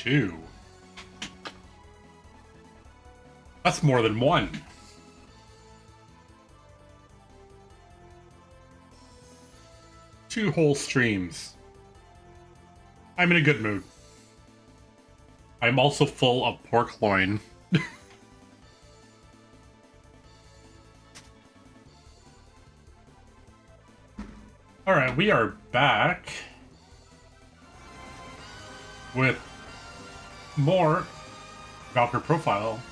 2. That's more than 1. Two whole streams. I'm in a good mood. I'm also full of pork loin. Alright, we are back with more Valkyrie profile.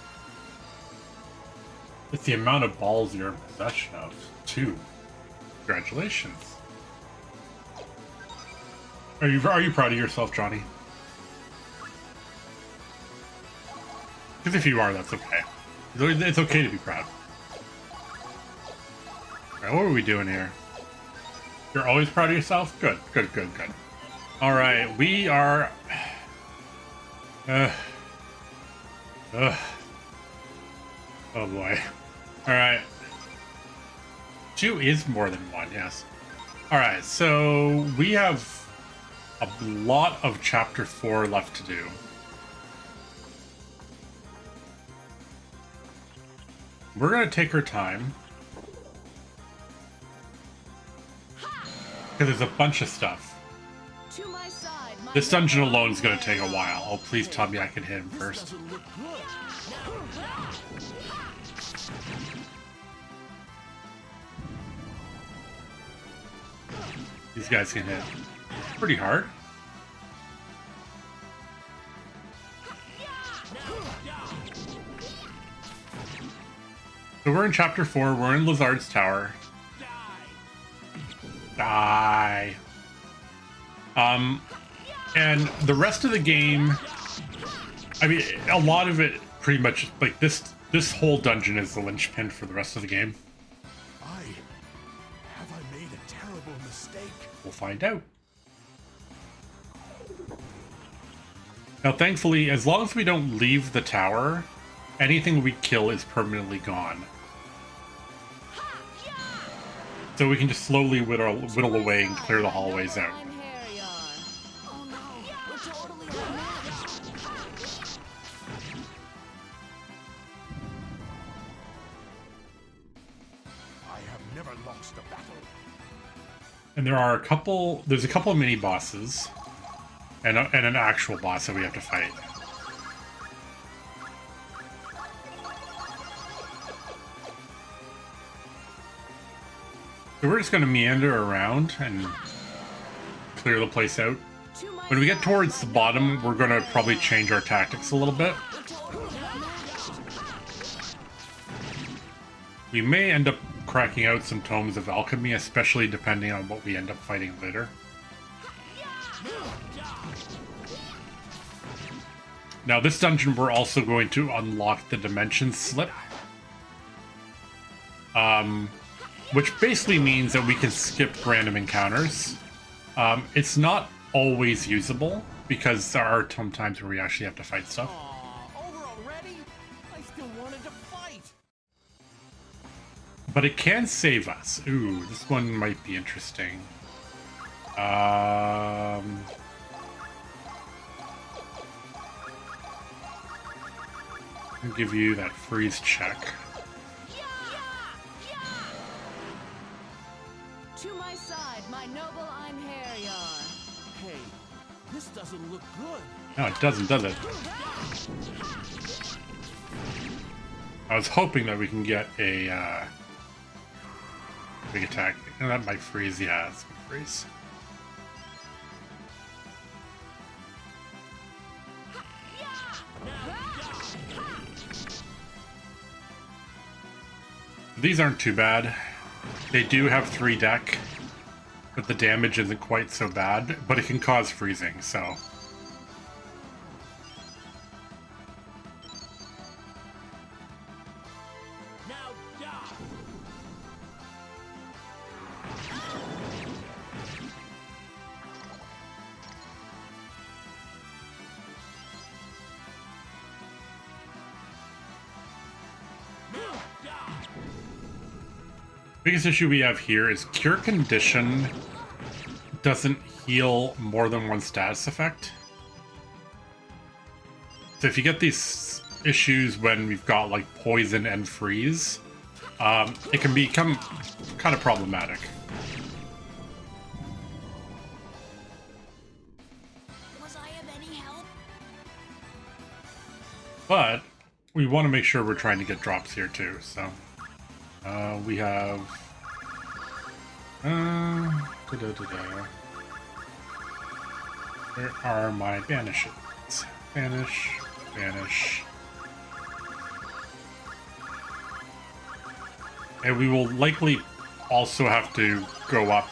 It's the amount of balls you're in possession of, too. Congratulations. Are you proud of yourself, Johnny? Because if you are, that's okay. It's okay to be proud. Alright, what are we doing here? You're always proud of yourself? Good, good, good, good. Alright, we are... Oh boy. Alright. 2 is more than 1, yes. Alright, so we have a lot of Chapter 4 left to do. We're going to take our time. Because there's a bunch of stuff. This dungeon alone is going to take a while. Oh, please tell me I can hit him first. These guys can hit pretty hard. So we're in Chapter 4. We're in Lazard's Tower. Die. And the rest of the game, I mean, a lot of it pretty much, like, this whole dungeon is the linchpin for the rest of the game. Have I made a terrible mistake? We'll find out. Now, thankfully, as long as we don't leave the tower, anything we kill is permanently gone. So we can just slowly whittle away and clear the hallways out. And there's a couple of mini bosses and an actual boss that we have to fight. So we're just going to meander around and clear the place out. When we get towards the bottom, we're going to probably change our tactics a little bit. We may end up cracking out some tomes of alchemy, especially depending on what we end up fighting later. Now, this dungeon, we're also going to unlock the Dimension Slip. Which basically means that we can skip random encounters. It's not always usable, because there are some times where we actually have to fight stuff. Over already? I still wanted to fight. But it can save us. Ooh, this one might be interesting. I'll give you that freeze check. To my side, my noble Einherjar. Hey, this doesn't look good. No, it doesn't, does it? I was hoping that we can get a big attack. And that might freeze. Yeah, it's gonna freeze. These aren't too bad. They do have 3 deck, but the damage isn't quite so bad, but it can cause freezing, so... Now die. Biggest issue we have here is Cure Condition doesn't heal more than one status effect. So if you get these issues when we've got like poison and freeze, it can become kind of problematic. Was I of any help? But we want to make sure we're trying to get drops here too. So we have where are my banishes? Banish, banish. And we will likely also have to go up.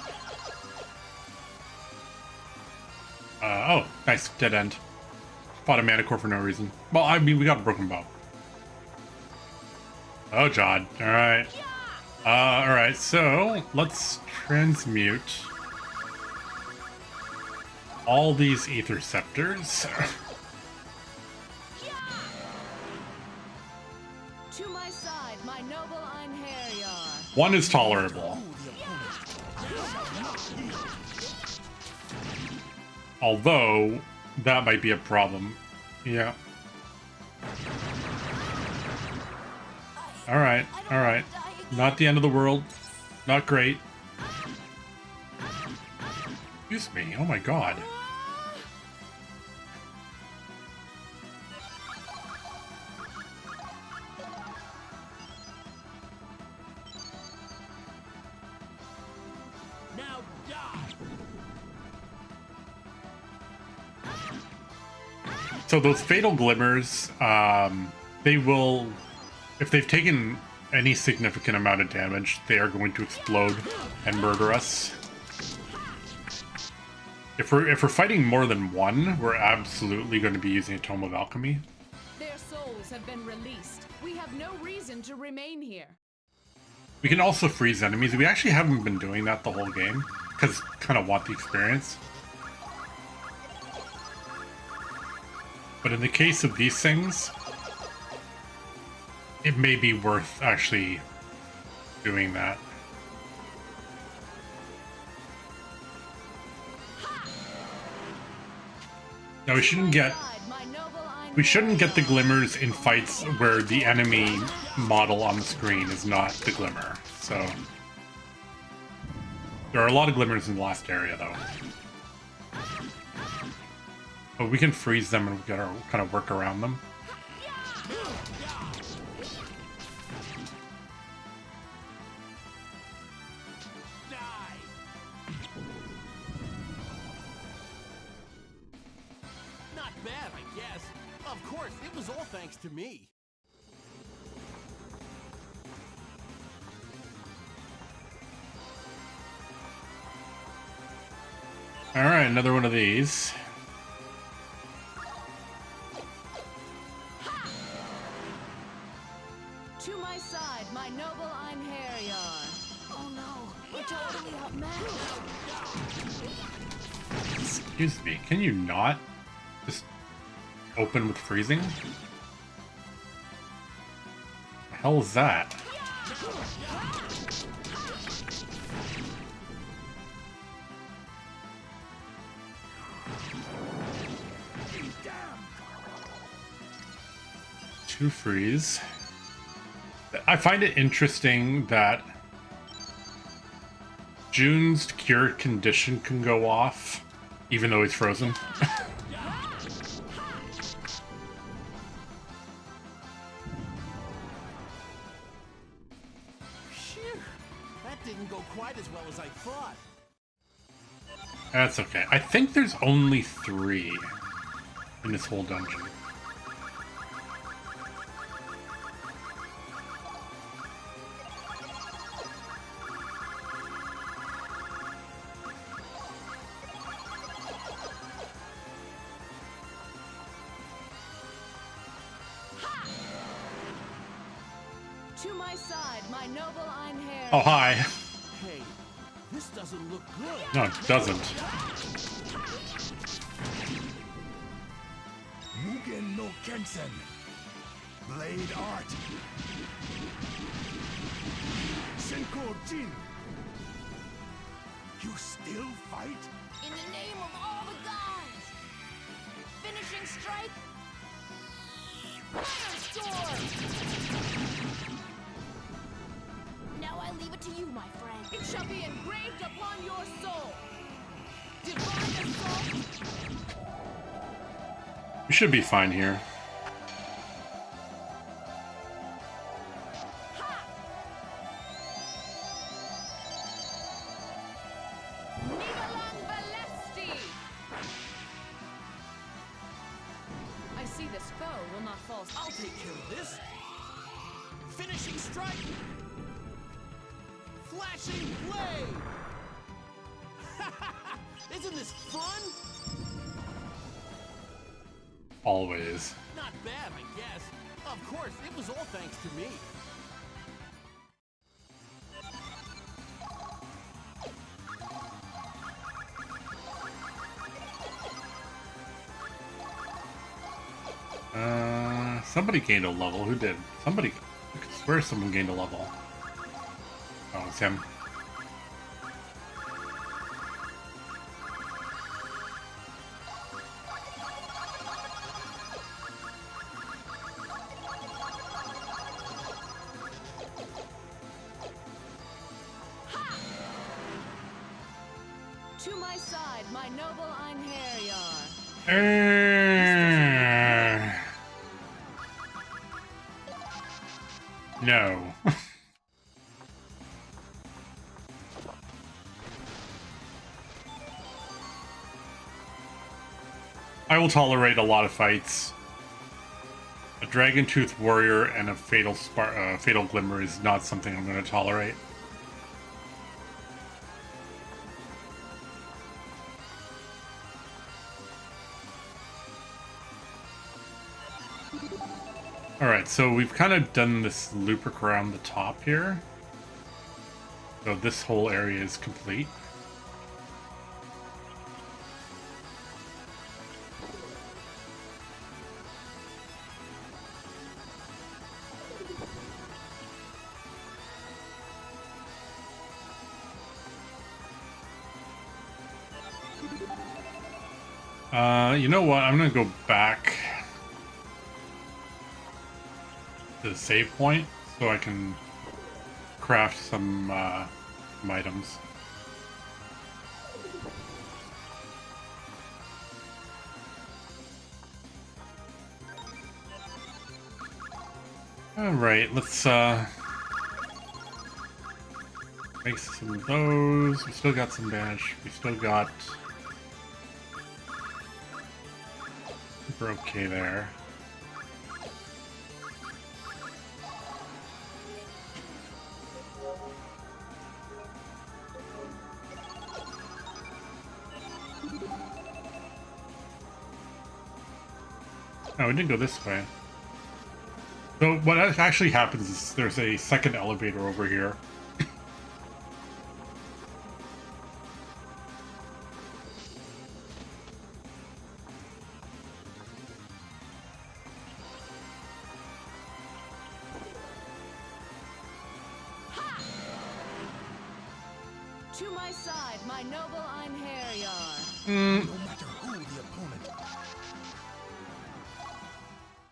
Oh, nice, dead end. Fought a mana core for no reason. Well, I mean, we got a broken bow. Oh, John. Alright. Alright, so let's transmute all these ether scepters. To my side, my noble Einherjar. One is tolerable. Although, that might be a problem. Yeah. Alright, alright. Not the end of the world. Not great. Excuse me, oh my god. Now die. So those fatal glimmers, they will, if they've taken any significant amount of damage, they are going to explode and murder us. If we're fighting more than one, we're absolutely going to be using a Tome of Alchemy. Their souls have been released. We have no reason to remain here. We can also freeze enemies. We actually haven't been doing that the whole game, because kind of want the experience. But in the case of these things, it may be worth actually doing that. Now we shouldn't get the glimmers in fights where the enemy model on the screen is not the glimmer. So there are a lot of glimmers in the last area though. But we can freeze them and we gotta kind of work around them. Not bad, I guess. Of course, it was all thanks to me. Alright, another one of these. To my side, my noble Einherjar. Oh no, we're totally outmatched. Excuse me, can you not just open with freezing? The hell is that? Two freeze. I find it interesting that June's cure condition can go off, even though he's frozen. Phew, that didn't go quite as well as I thought. That's okay. I think there's only 3 in this whole dungeon. To my side, my noble Einherjar. Oh, hi. Hey, this doesn't look good. No, it doesn't. Mugen no Kensen. Blade Art. Senko Jin. You still fight? In the name of all the gods! Finishing strike! Firestorm! Now I leave it to you, my friend. It shall be engraved upon your soul. Divine assault. We should be fine here. Nivalan Valesti! I see this foe will not fall. I'll take care of this. Finishing strike. Flashing blade. Isn't this fun? Always. Not bad, I guess. Of course, it was all thanks to me. Somebody gained a level. Who did? Somebody. I could swear someone gained a level. Oh, it's him. To my side, my noble Einherjar. No. I will tolerate a lot of fights. A Dragon Tooth Warrior and a Fatal Glimmer is not something I'm going to tolerate. Alright, so we've kind of done this loop around the top here. So this whole area is complete. You know what? I'm gonna go back to the save point so I can craft some items. Alright, let's make some of those. We still got some damage. We still got... We're okay there. Oh, we didn't go this way. So what actually happens is there's a second elevator over here. To my side, my noble Einherjar. No matter who the opponent.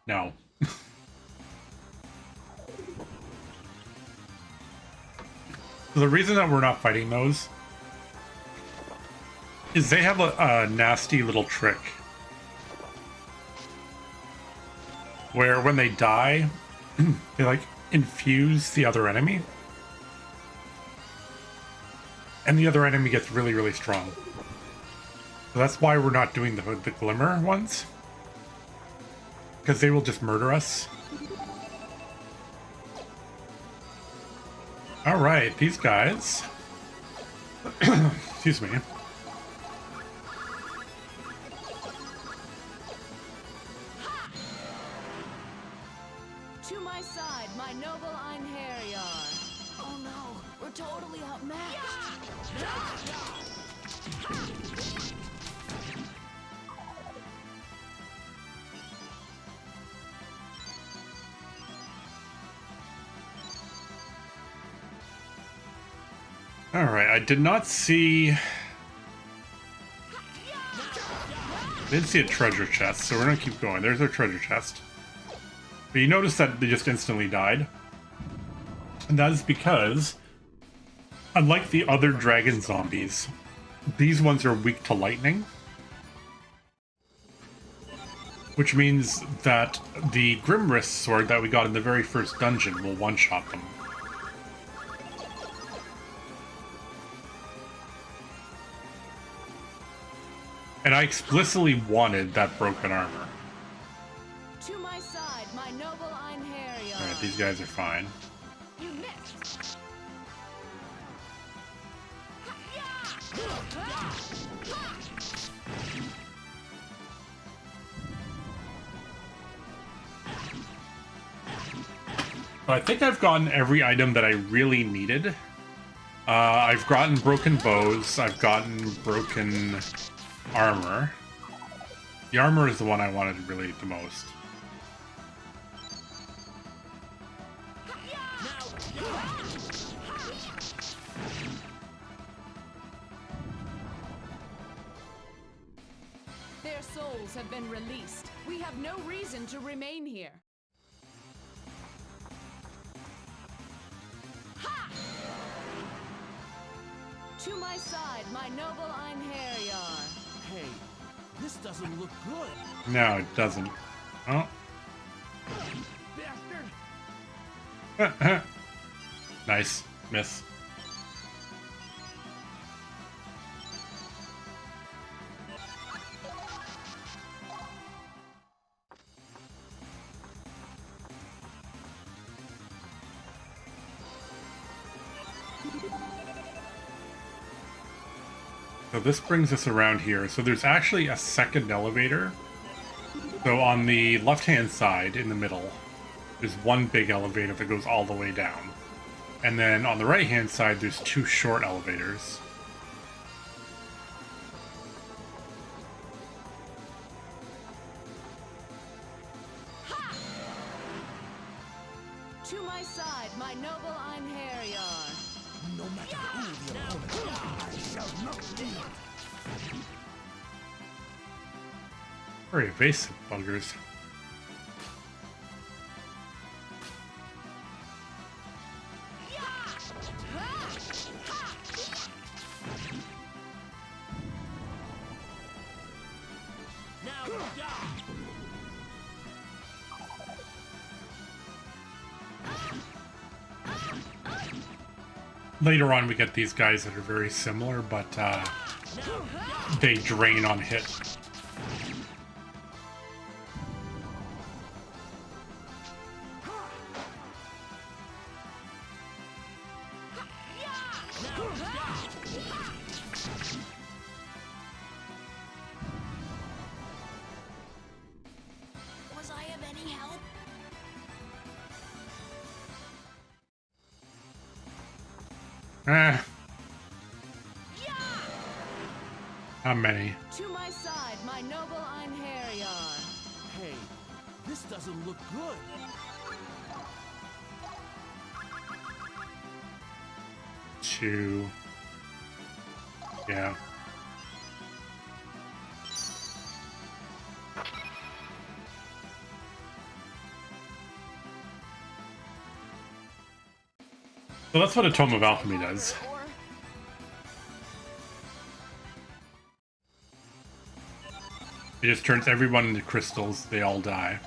No. The reason that we're not fighting those is they have a nasty little trick where when they die, they like infuse the other enemy, and the other enemy gets really, really strong. So that's why we're not doing the glimmer ones, because they will just murder us. All right, these guys. Excuse me. To my side, my noble Einherjar. Oh no, we're totally outmatched. All right, I did not see... I didn't see a treasure chest, so we're gonna keep going. There's our treasure chest. But you notice that they just instantly died. And that is because, unlike the other dragon zombies, these ones are weak to lightning. Which means that the Grimwrist sword that we got in the very first dungeon will one-shot them. And I explicitly wanted that broken armor. To my side, my noble Einherjar. Alright, these guys are fine. You missed. I think I've gotten every item that I really needed. I've gotten broken bows, I've gotten broken armor. The armor is the one I wanted really the most. Their souls have been released. We have no reason to remain here. To my side, my noble Einherjar. Hey, this doesn't look good. No, it doesn't. Oh. Bastard! Nice. Miss. So this brings us around here. So there's actually a second elevator. So on the left-hand side, in the middle, there's one big elevator that goes all the way down. And then on the right-hand side, there's two short elevators. To my side, my noble Einherjar. No matter who the opponent, I shall not leave. Very evasive buggers. Now die! Later on, we get these guys that are very similar, but they drain on hit. Was I of any help? Not many. To my side, my noble Einherjar. Hey, this doesn't look good. Two. Yeah. So that's what a Tome of Alchemy does. Or It just turns everyone into crystals. They all die.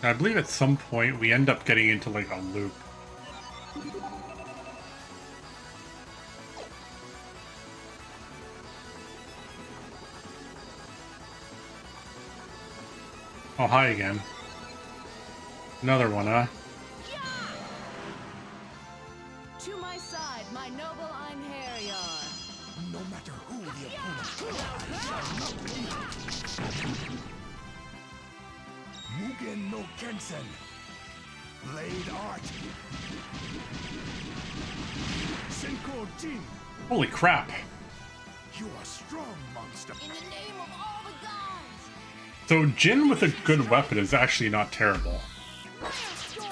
I believe at some point we end up getting into like a loop. Oh, hi again. Another one, huh? to my side, my noble Einherjar. No matter who the opponent, I shall not leave. Mugen no Kensen. Blade Art. Senko Jin. Holy crap. You are strong, monster. In the name of all the gods! So Jin with a good weapon is actually not terrible. Storm!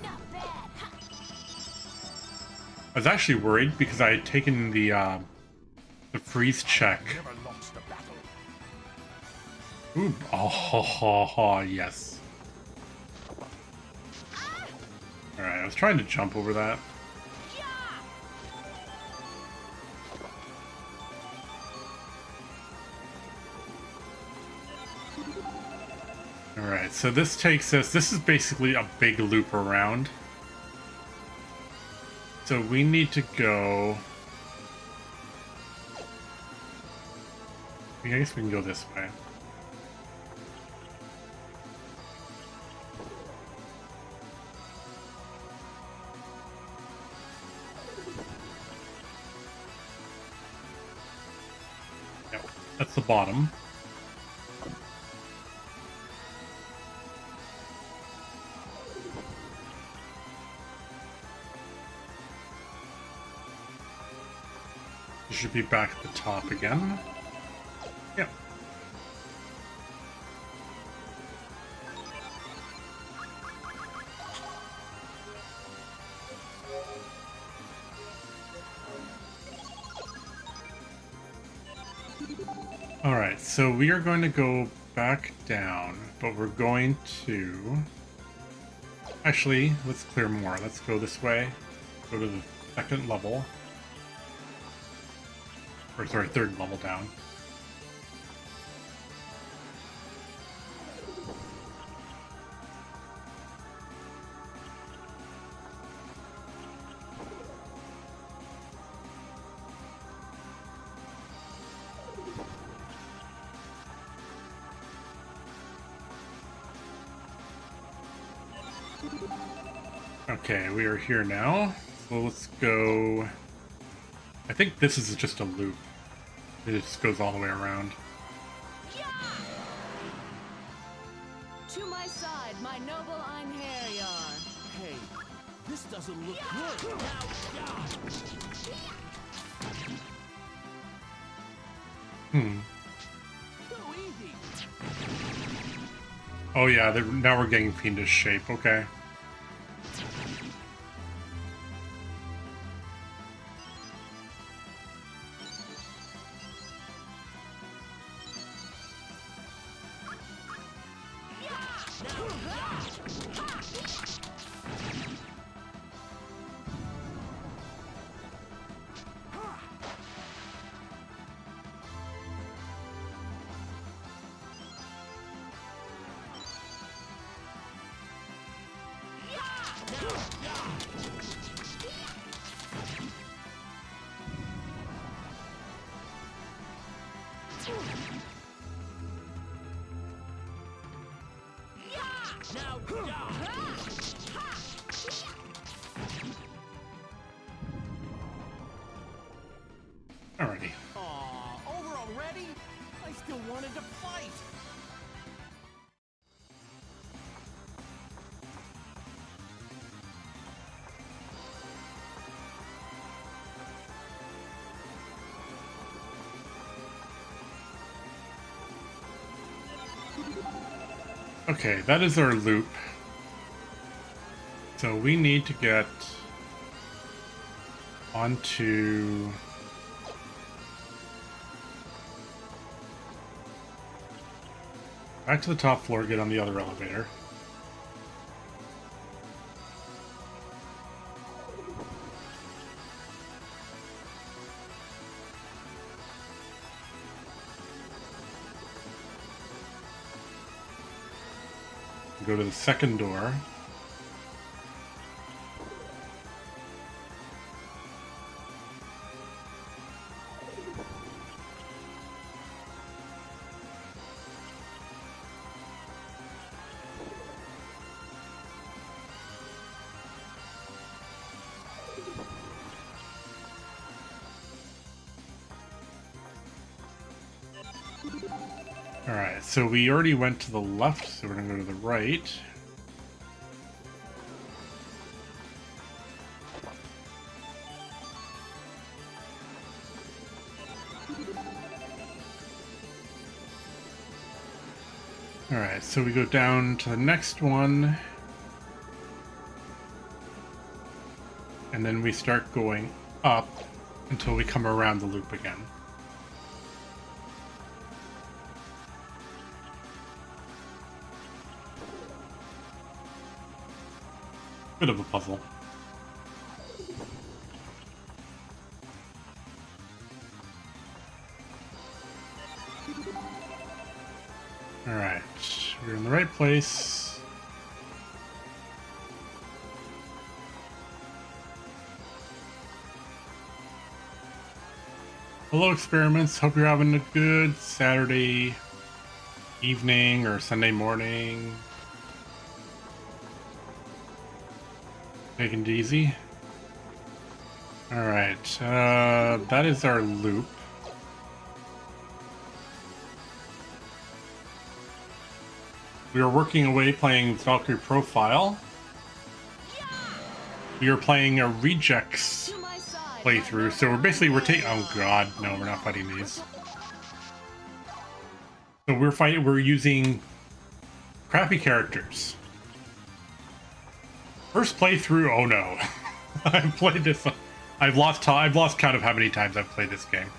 Not bad. Ha. I was actually worried because I had taken the freeze check. Never lost a battle. Ooh, oh, yes. Alright, I was trying to jump over that. Yeah! Alright, so this takes us... This is basically a big loop around. So we need to go... I guess we can go this way. Yep, that's the bottom. You should be back at the top again. Yep. Alright, so we are going to go back down, but we're going to... Actually, let's clear more. Let's go this way. Go to the second level. Or sorry, third level down. Okay, we are here now. So let's go... I think this is just a loop. It just goes all the way around. Yeah! To my side, my noble Einherjar. Hey, this doesn't look good. Now, Hmm. too easy. Oh yeah, now we're getting fiendish shape. Okay. Now, Alrighty. Aw, over already? I still wanted to fight. Okay, that is our loop. So we need to get onto... Back to the top floor, get on the other elevator. Go to the second door. Alright, so we already went to the left, so we're gonna go to the right. Alright, so we go down to the next one. And then we start going up until we come around the loop again. Bit of a puzzle. Alright, we're in the right place. Hello, experiments. Hope you're having a good Saturday evening or Sunday morning. Taking it easy. Alright, that is our loop. We are working away playing Valkyrie Profile. We are playing a rejects playthrough, so we're taking. Oh god, no, we're not fighting these. So we're using crappy characters. First playthrough. Oh no, I've played this. I've lost count of how many times I've played this game.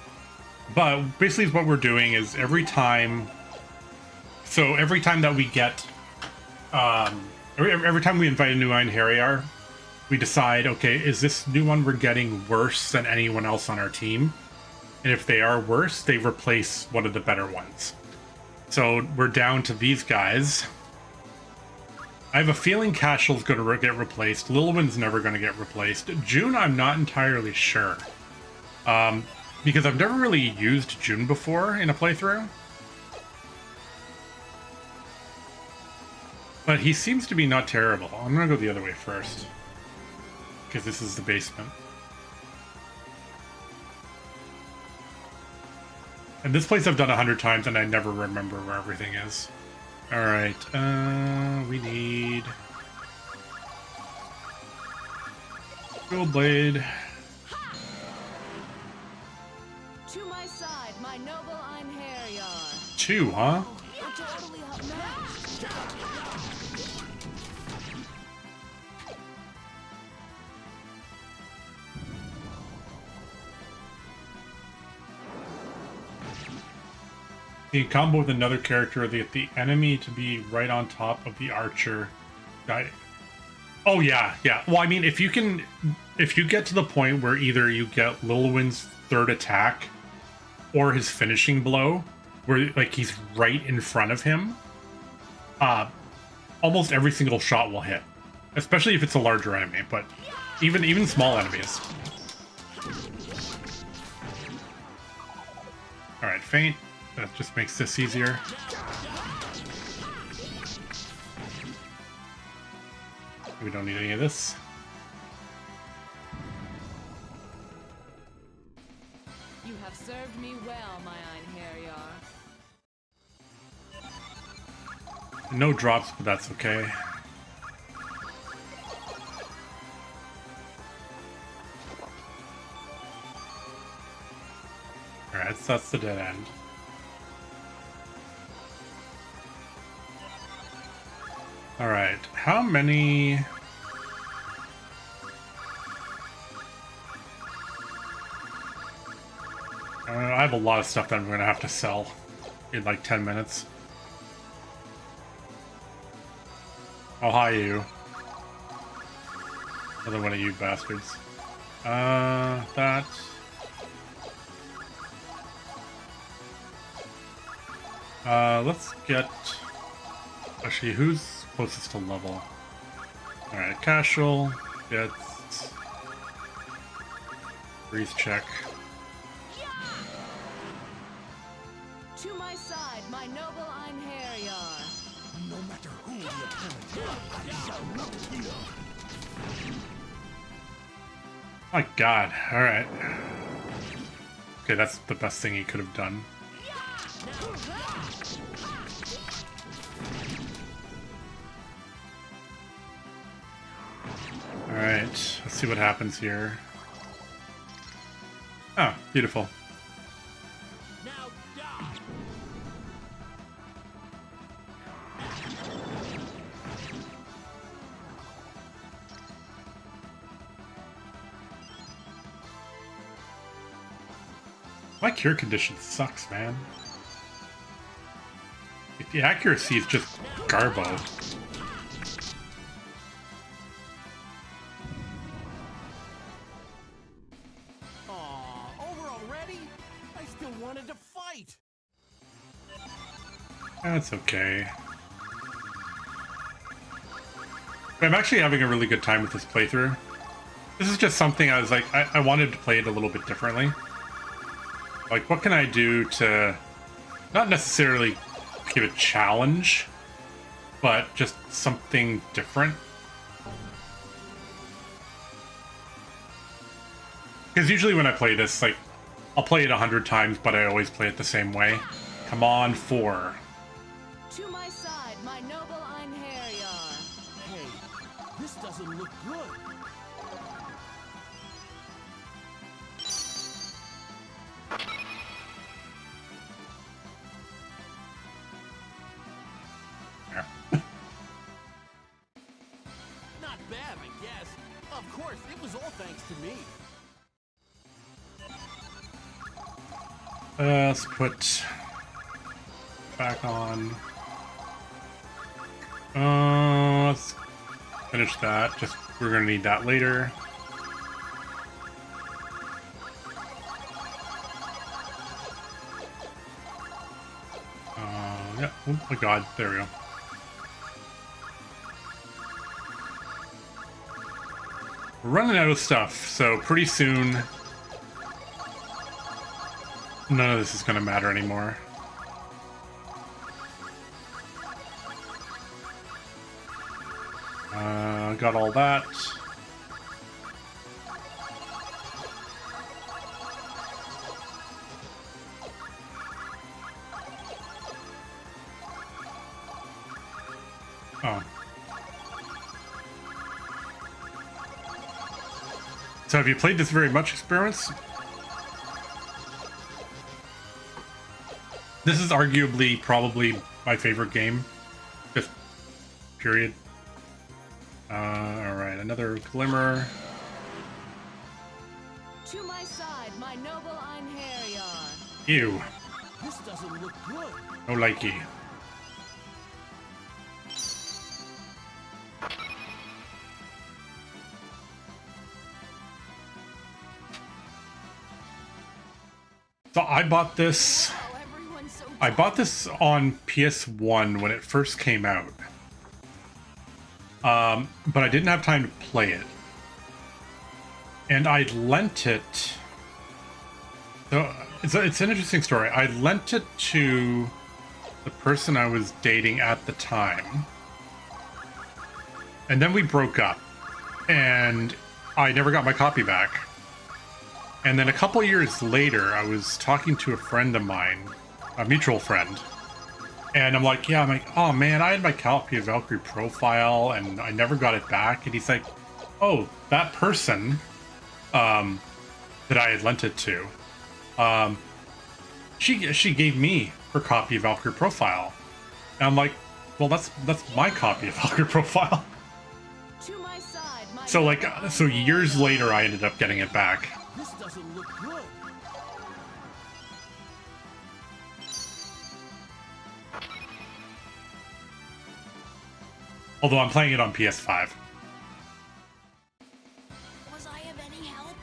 But basically, what we're doing is every time that we get, every time we invite a new Einherjar, we decide, okay, is this new one we're getting worse than anyone else on our team? And if they are worse, they replace one of the better ones. So we're down to these guys. I have a feeling Cashel's going to get replaced. Lilwyn's never going to get replaced. June, I'm not entirely sure. Because I've never really used June before in a playthrough. But he seems to be not terrible. I'm going to go the other way first. Because this is the basement. And this place I've done 100 times and I never remember where everything is. Alright, we need... Gold Blade. To my side, my noble Einherjar. 2, huh? You're totally outmatched. You combo with another character, they get the enemy to be right on top of the archer. Oh yeah, yeah. Well, I mean, if you get to the point where either you get Lilwyn's third attack or his finishing blow, where like he's right in front of him, almost every single shot will hit. Especially if it's a larger enemy, but even small enemies. Alright, feint. That just makes this easier. We don't need any of this. You have served me well, my Einherjar. No drops, but that's okay. Alright, so that's the dead end. Alright, how many... I have a lot of stuff that I'm going to have to sell in like 10 minutes. Oh, hi, you. Another one of you bastards. That... let's get... Actually, who's closest to level? Alright, Casual gets... Breeze check. To my side, my noble Einherjar. No matter who the opponent, I shall not yield. My god, alright. Okay, that's the best thing he could have done. Alright, let's see what happens here. Oh, beautiful. Now die. My cure condition sucks, man. The accuracy is just garbo. Aw, over already? I still wanted to fight. That's okay. I'm actually having a really good time with this playthrough. This is just something I was like, I wanted to play it a little bit differently. Like, what can I do to not necessarily give a challenge, but just something different? Because usually when I play this, like, I'll play it 100 times, but I always play it the same way. Come on, 4. To my side, my noble Einherjar. Hey, this doesn't look good. Yeah. Not bad, I guess. Of course, it was all thanks to me. Let's put back on. Let's finish that. Just we're gonna need that later. Yeah. Oh my God. There we go. We're running out of stuff, so pretty soon none of this is gonna matter anymore. Got all that. Oh. So have you played this very much, Experience? This is arguably probably my favorite game. Just period. Alright, another glimmer. To my side, my noble Einherjar. Ew. This doesn't look good. No likey. So I bought this. Oh, everyone's so I bought this on PS1 when it first came out. But I didn't have time to play it. And I lent it. So it's an interesting story. I lent it to the person I was dating at the time. And then we broke up. And I never got my copy back. And then a couple years later, I was talking to a friend of mine, a mutual friend. And I'm like, oh man, I had my copy of Valkyrie Profile and I never got it back. And he's like, oh, that person that I had lent it to, she gave me her copy of Valkyrie Profile. And I'm like, well, that's my copy of Valkyrie Profile. To my side, my So like, so years later, I ended up getting it back. This doesn't look good. Although I'm playing it on PS5. Was I of any help?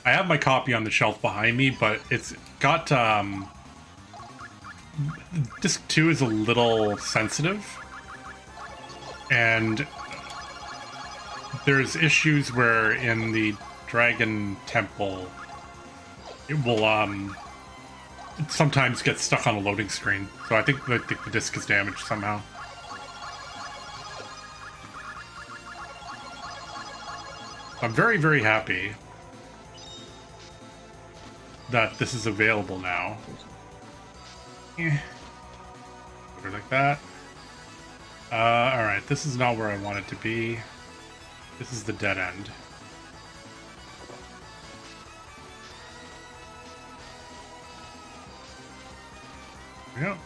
I have my copy on the shelf behind me, but it's got, Disc 2 is a little sensitive. And there's issues where in the Dragon Temple, it will, it sometimes get stuck on a loading screen. So I think the disc is damaged somehow. I'm very, very happy that this is available now. Put it like that. Alright, this is not where I want it to be. This is the dead end. There we go.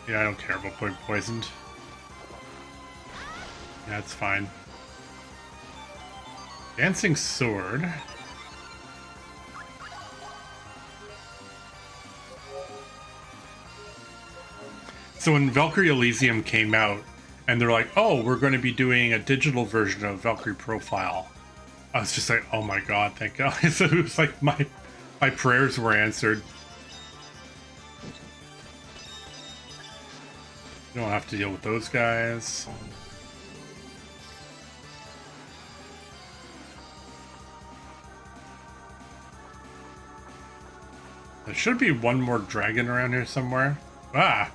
Yeah, I don't care about being poisoned. Yeah, it's fine. Dancing sword. So when Valkyrie Elysium came out, and they're like, "Oh, we're going to be doing a digital version of Valkyrie Profile," I was just like, "Oh my god, thank God!" So it was like my prayers were answered. You don't have to deal with those guys. There should be one more dragon around here somewhere. Ah!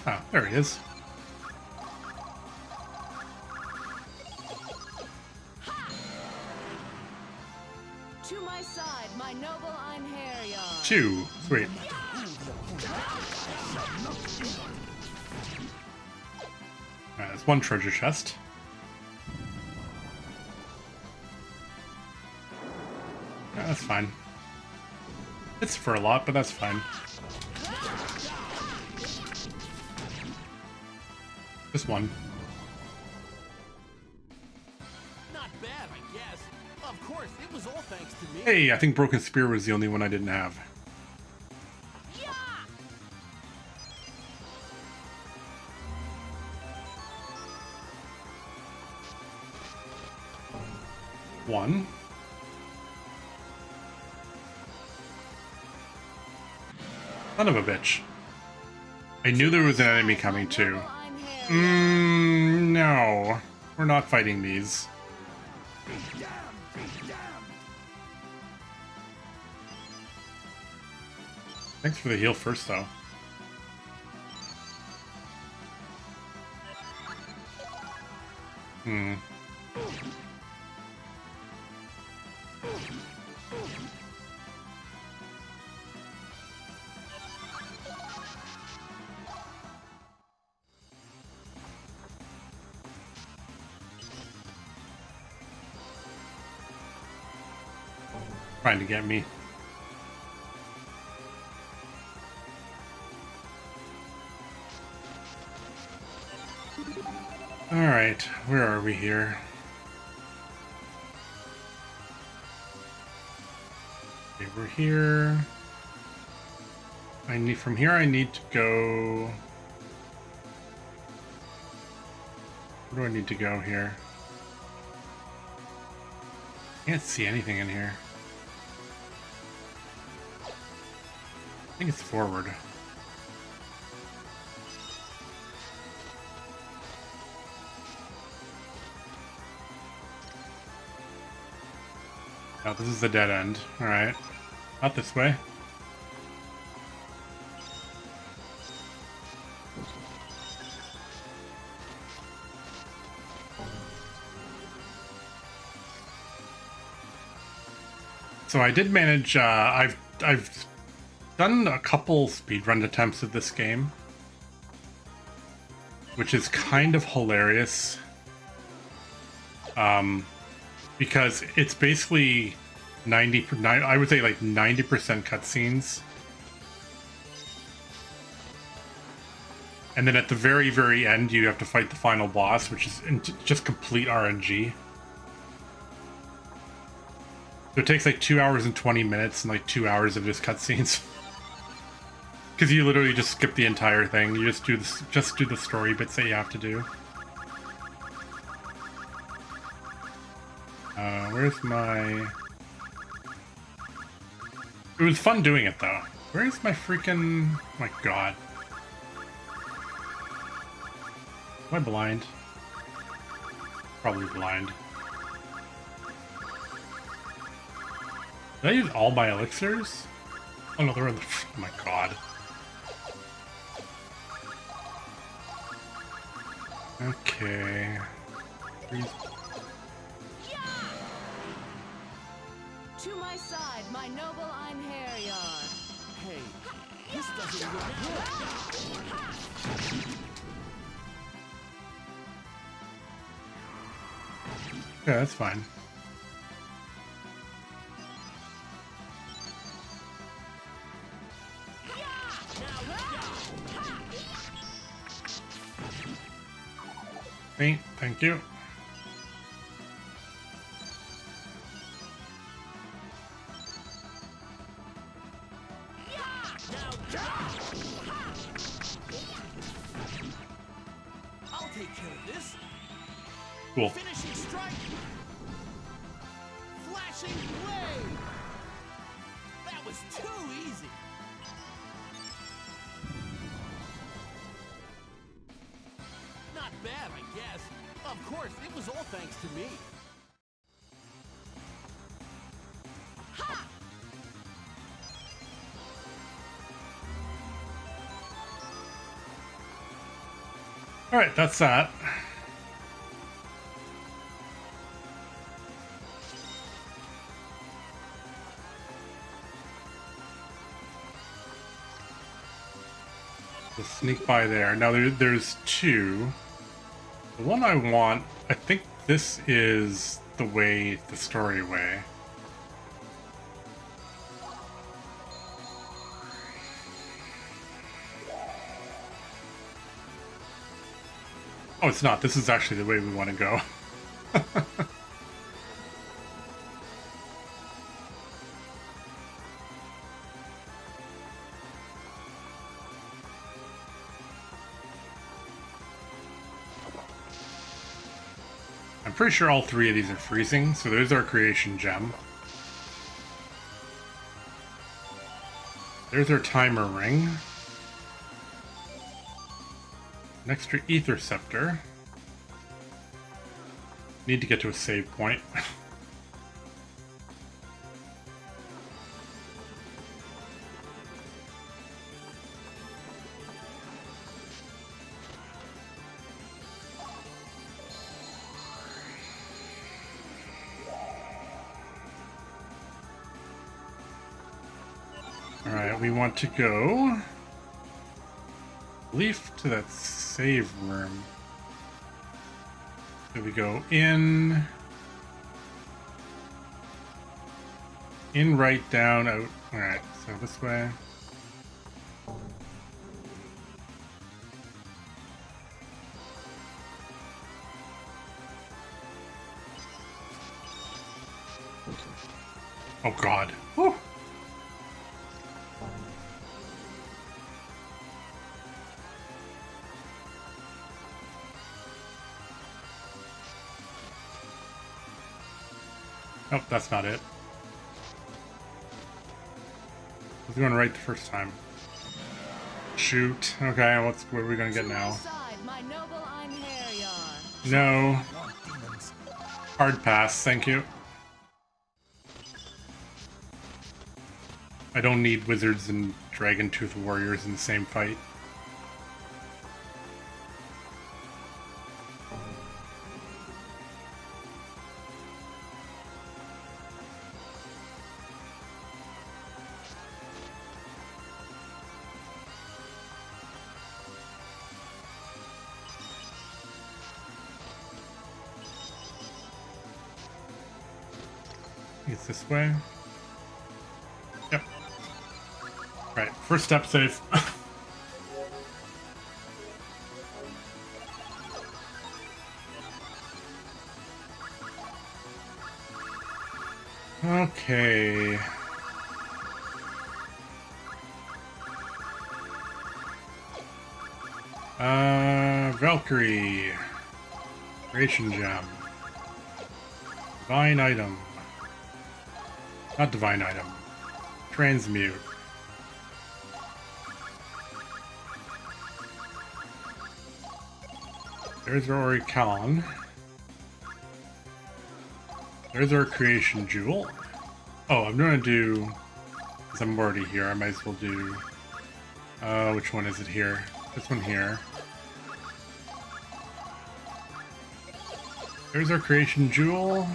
Oh, there he is. To my side, my noble Einherjar. 2. Sweet. There's one treasure chest. Yeah, that's fine. It's for a lot, but that's fine. Just one. Not bad, I guess. Of course, it was all thanks to me. Hey, I think Broken Spear was the only one I didn't have. Yeah! One. Son of a bitch. I knew there was an enemy coming too. No. We're not fighting these. Thanks for the heal first, though. Trying to get me. Alright, where are we here? Okay, we're here. From here I need to go... Where do I need to go here? Can't see anything in here. I think it's forward. Oh, this is the dead end. Alright. Not this way. So I did manage, I've done a couple speedrun attempts of this game, which is kind of hilarious. Because it's basically 90, I would say like 90% cutscenes. And then at the very, very end, you have to fight the final boss, which is just complete RNG. So it takes like 2 hours and 20 minutes and like 2 hours of just cutscenes. Because you literally just skip the entire thing. You just do the story bits that you have to do. Where's my... It was fun doing it, though. Where's my freaking... Oh my god. Am I blind? Probably blind. Did I use all my elixirs? Oh no, they're in the... Oh my god. Okay. Please. To my side, my noble Einherjar. Hey, this doesn't look good. Yeah, that's fine. Paint, thank you. I'll take care of this. Cool. Finishing strike. Flashing blade. That was too easy. Not bad, I guess. Of course, it was all thanks to me. All right, that's that. We'll sneak by there. Now there's two. The one I want, I think this is the way, the story way. Oh, it's not. This is actually the way we want to go. I'm pretty sure all three of these are freezing, so there's our creation gem. There's our timer ring. An extra ether scepter. Need to get to a save point. Alright, we want to go leaf to that save room. So we go in, right, down, out. Alright, so this way. Oh god. Whew. Nope, that's not it. I was going right the first time. Shoot. Okay, what are we gonna get now? No. Hard pass, thank you. I don't need wizards and dragon tooth warriors in the same fight. It's this way. Yep. Right, first step safe. Okay. Valkyrie. Creation gem. Divine item. Not divine item. Transmute. There's our Orichalon. There's our creation jewel. Oh, I'm gonna do, because I'm already here, I might as well do, which one is it here? This one here. There's our creation jewel.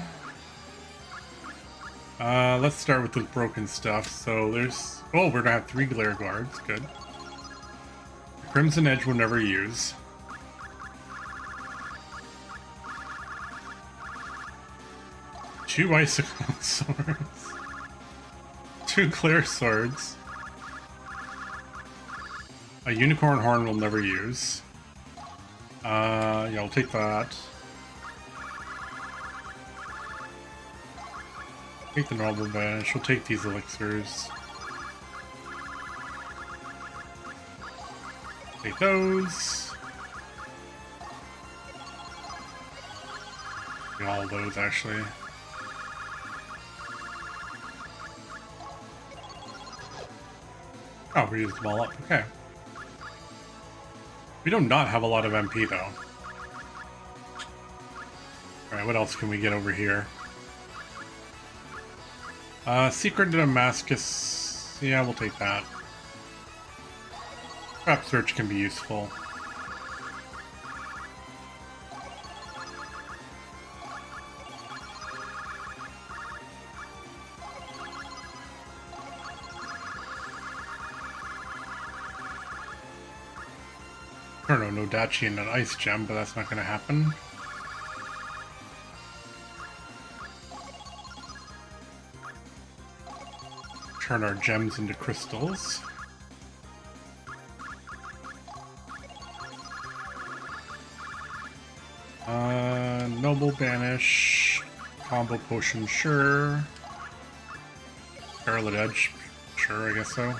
Let's start with the broken stuff. So there's, oh, we're gonna have 3 glare guards, good. The Crimson Edge we'll never use. Two icicle swords. 2 clear swords. A unicorn horn we'll never use. Yeah, I'll take that. Take the normal bench. We'll take these elixirs. Take those. Take all of those, actually. Oh, we used them all up. Okay. We do not have a lot of MP, though. Alright, what else can we get over here? Secret to Damascus. Yeah, we'll take that. Trap search can be useful. I don't know, no Dachi and an Ice Gem, but that's not going to happen. Turn our gems into crystals. Noble Banish. Combo Potion, sure. Scarlet Edge, sure, I guess so.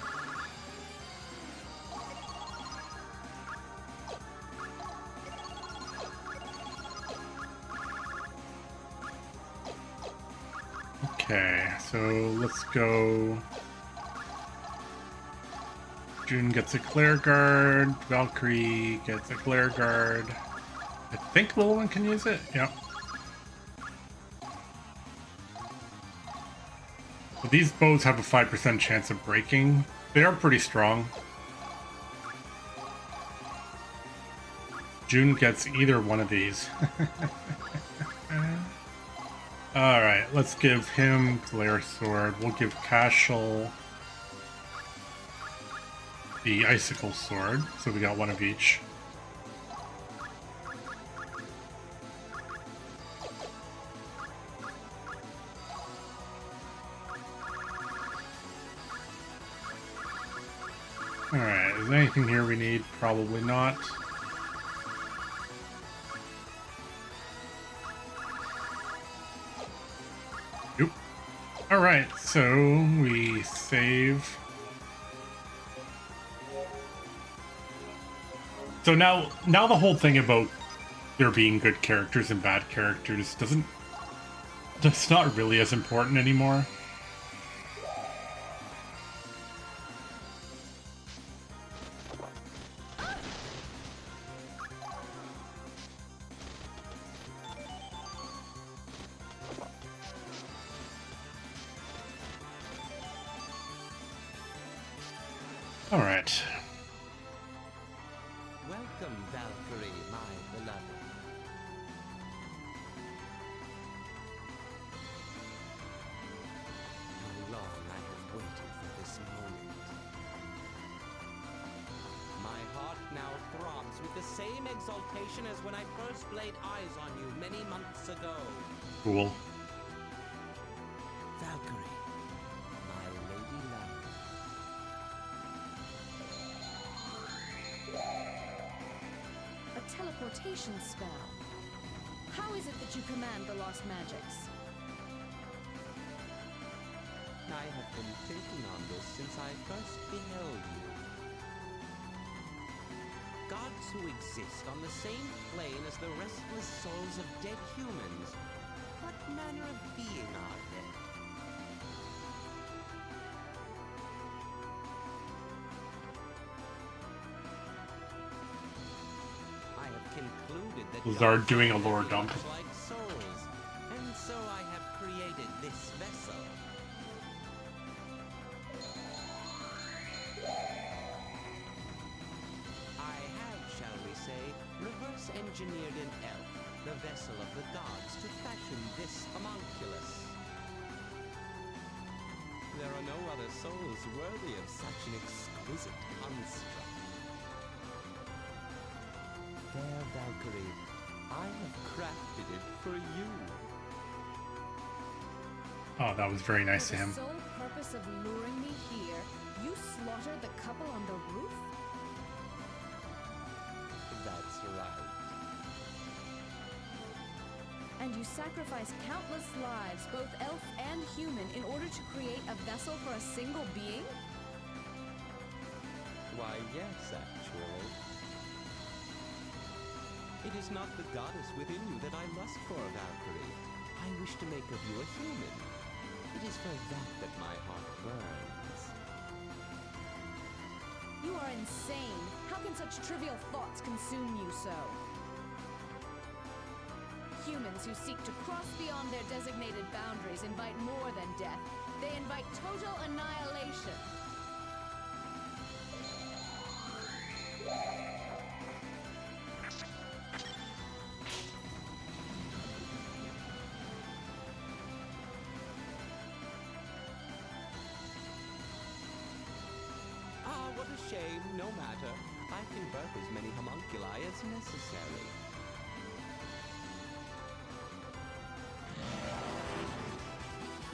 Okay, so let's go. June gets a Glare Guard. Valkyrie gets a Glare Guard. I think Little One can use it. Yep. So these bows have a 5% chance of breaking. They are pretty strong. June gets either one of these. Alright, let's give him Glare Sword. We'll give Cashel the Icicle Sword, so we got one of each. Alright, is there anything here we need? Probably not. Nope. Alright, so we save. So now the whole thing about there being good characters and bad characters it's not really as important anymore. All right. Welcome, Valkyrie, my beloved. How long I have waited for this moment. My heart now throbs with the same exaltation as when I first laid eyes on you many months ago. Cool. Valkyrie, my lady love. A teleportation spell. How is it that you command the lost magics? I have been thinking on this since I first beheld you. Gods who exist on the same plane as the restless souls of dead humans. What manner of being are they? I have concluded that Lazard gods doing are a lore very dump. much like souls, and so I have created this vessel. I have, shall we say, reverse engineered an elf, the vessel of the gods, to fashion this homunculus. There are no other souls worthy of such an exquisite construct. Fair Valkyrie, I have crafted it for you. Oh, that was very nice For of the him. sole purpose of luring me here, you slaughtered the couple on the roof? That's right. sacrifice countless lives, both elf and human, in order to create a vessel for a single being? Why, yes, actually. It is not the goddess within you that I lust for, Valkyrie. I wish to make of you a human. It is for that my heart burns. You are insane. How can such trivial thoughts consume you so? Humans who seek to cross beyond their designated boundaries invite more than death. They invite total annihilation. Ah, what a shame. No matter. I can birth as many homunculi as necessary.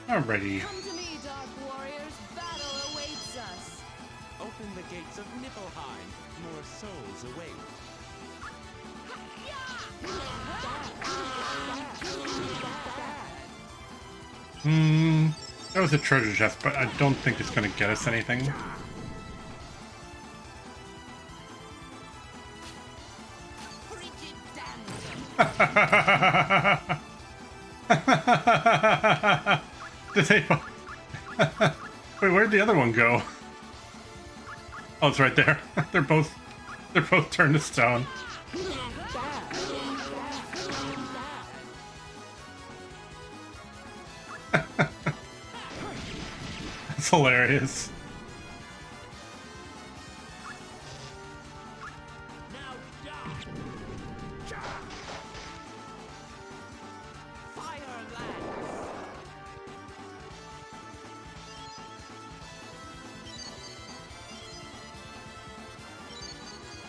Alrighty. Come to me, Dark Warriors. Battle awaits us. Open the gates of Niflheim. More souls await. That was a treasure chest, but I don't think it's gonna get us anything. Did they... Wait, where'd the other one go? Oh, it's right there. They're both turned to stone. That's hilarious.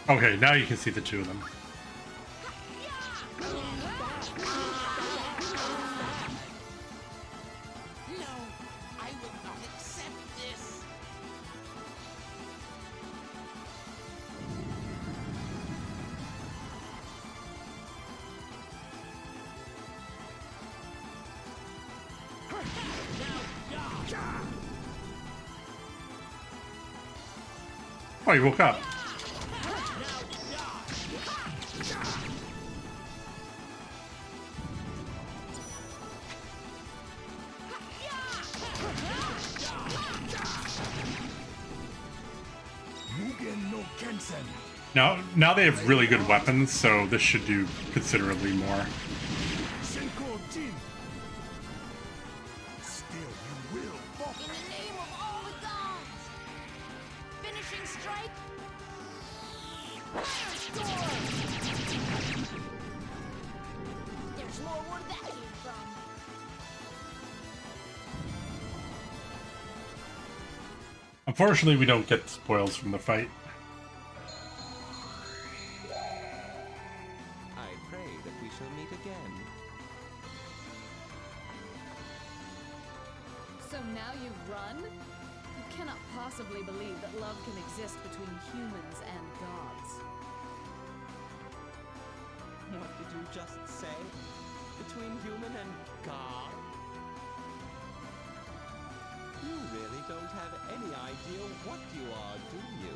Okay, now you can see the two of them. No, I will not accept this. Oh, you woke up. Mugen no Kensen. Now they have really good weapons, so this should do considerably more. Senko Jin. Still you will fall. In the name of all the gods! Finishing strike! Firestorm! There's more where that came from. Unfortunately, we don't get spoils from the fight. I pray that we shall meet again. So now you run? You cannot possibly believe that love can exist between humans and gods. What did you just say? Between human and God? You really don't have any idea what you are, do you?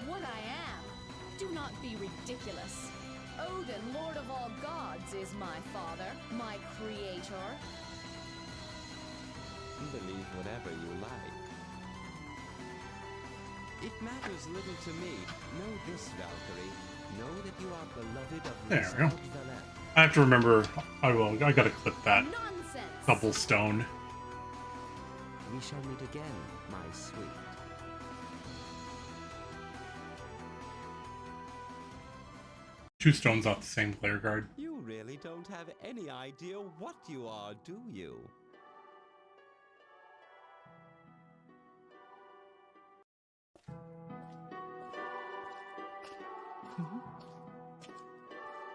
What I am? Do not be ridiculous. Odin, Lord of all gods, is my father, my creator. Believe whatever you like. It matters little to me. Know this, Valkyrie. Know that you are beloved of There we go. Valette. I have to remember. I gotta clip that Nonsense! double stone. We shall meet again, my sweet. Two stones off the same player guard. You really don't have any idea what you are, do you?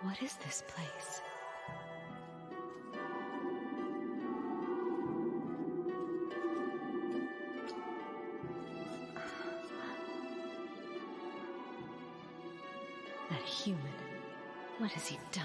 What is this place? That human. What has he done?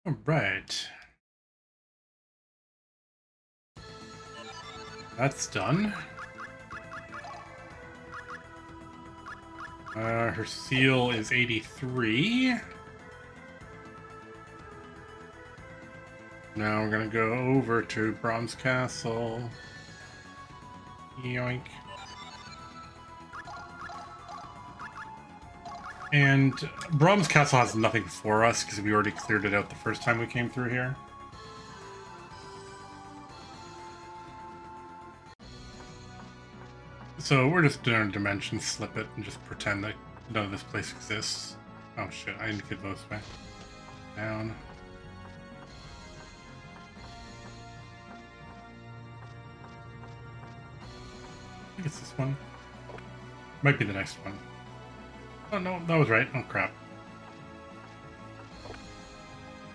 All right. That's done. Her seal is 83. Now we're gonna go over to Brahms Castle. Yoink. And Brahms Castle has nothing for us because we already cleared it out the first time we came through here. So we're just doing a dimension slip it and just pretend that none of this place exists. Oh shit, I need to get those back down. I think it's this one. Might be the next one. Oh no, that was right. Oh crap.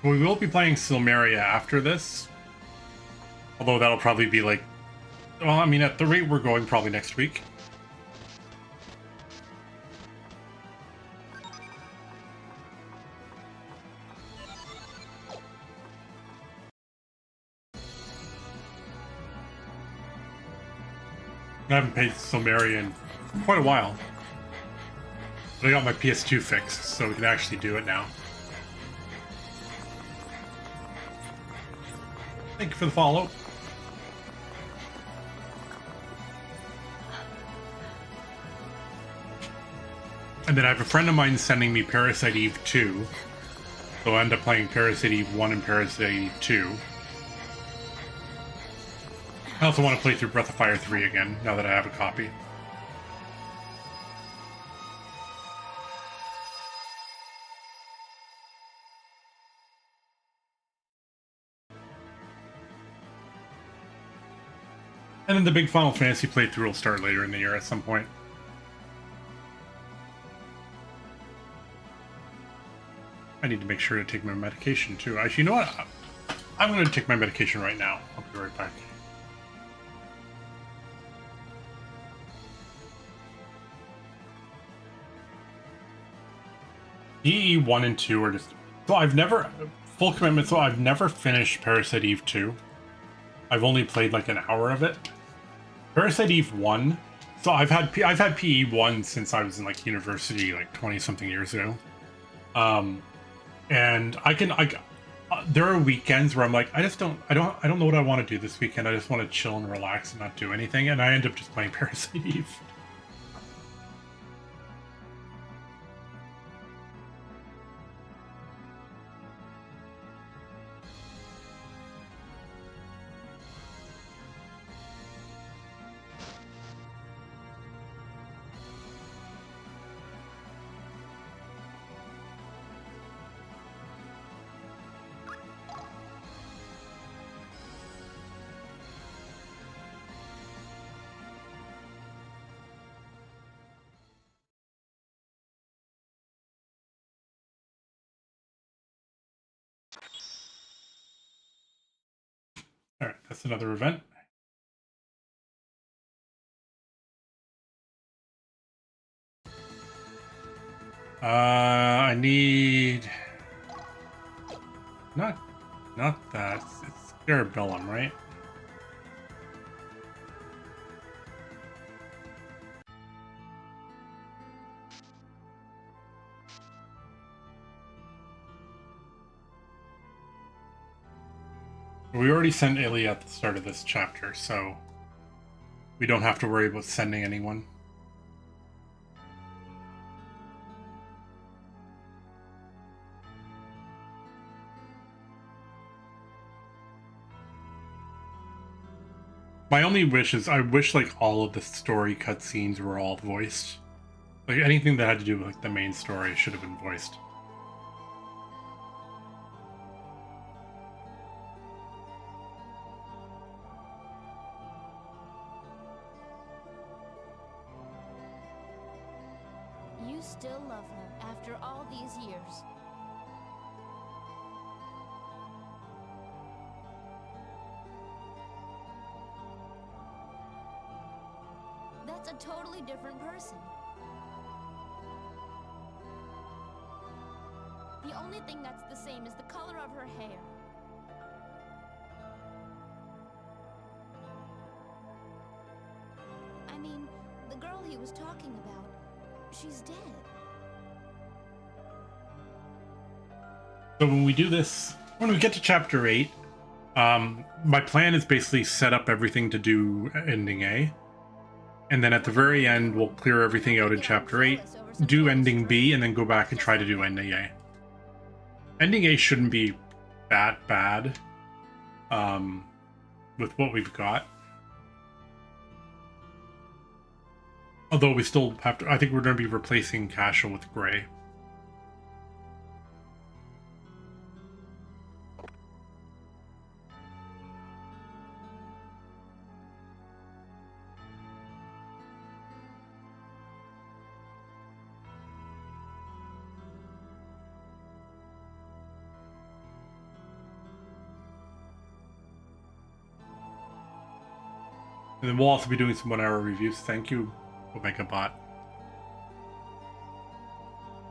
We will be playing Silmeria after this. Although that'll probably be like... Well, I mean, at the rate we're going, probably next week. I haven't played Silmeria in quite a while. But I got my PS2 fixed, so we can actually do it now. Thank you for the follow. And then I have a friend of mine sending me Parasite Eve 2. So I'll end up playing Parasite Eve 1 and Parasite Eve 2. I also want to play through Breath of Fire 3 again, now that I have a copy. And then the big Final Fantasy playthrough will start later in the year at some point. I need to make sure to take my medication too. Actually, you know what? I'm going to take my medication right now. I'll be right back. DE 1 and 2 are just... So I've never... Full commitment, so I've never finished Parasite Eve 2. I've only played like an hour of it. Parasite Eve 1... So I've had PE 1 since I was in like university like 20 something years ago. And there are weekends where I'm like, I don't know what I want to do this weekend. I just want to chill and relax and not do anything. And I end up just playing Parasite Eve. All right, that's another event. I need not that. It's Cerebellum, right? We already sent Ilya at the start of this chapter, so we don't have to worry about sending anyone. My only wish is I wish like all of the story cutscenes were all voiced. Like anything that had to do with like the main story should have been voiced. You still love her after all these years. That's a totally different person. The only thing that's the same is the color of her hair. I mean, the girl he was talking about, she's dead. So when we do this, when we get to chapter 8, my plan is basically set up everything to do ending A. And then at the very end, we'll clear everything out in chapter 8, do ending B, and then go back and try to do ending A. Ending A shouldn't be that bad with what we've got. Although we still have to, I think we're going to be replacing Cashel with Gray. And then we'll also be doing some 1-hour reviews. Thank you, Omega Bot.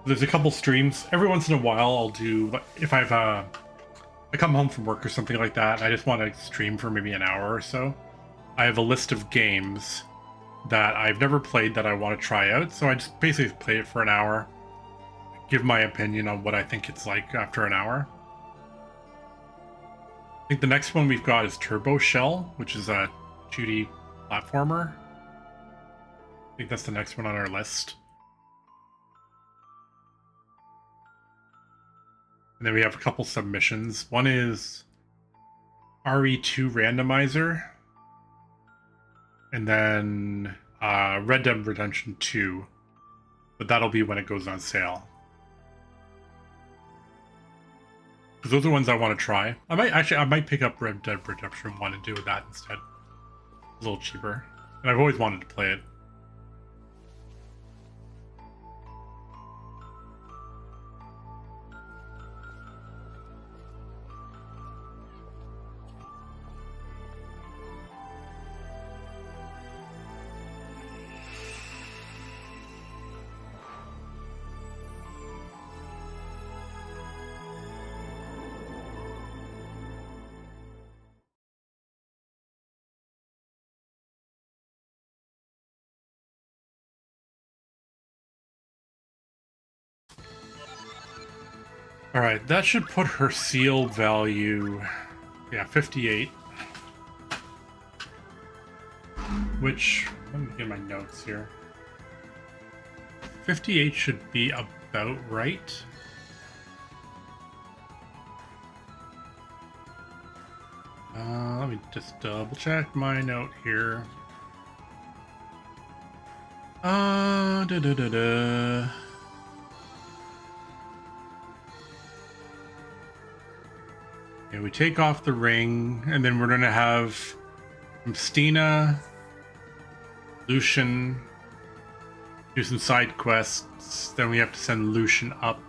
There's a couple streams. Every once in a while, I'll do, if I come home from work or something like that, and I just want to stream for maybe an hour or so. I have a list of games that I've never played that I want to try out, so I just basically play it for an hour, give my opinion on what I think it's like after an hour. I think the next one we've got is Turbo Shell, which is a 2D platformer. I think that's the next one on our list. And then we have a couple submissions. One is RE2 Randomizer. And then Red Dead Redemption 2. But that'll be when it goes on sale. Because those are ones I want to try. I might pick up Red Dead Redemption 1 and do that instead. A little cheaper. And I've always wanted to play it. Alright, that should put her seal value, yeah, 58. Which, let me get my notes here. 58 should be about right. Let me just double check my note here. Yeah, we take off the ring, and then we're gonna have Stina, Lucian, do some side quests. Then we have to send Lucian up.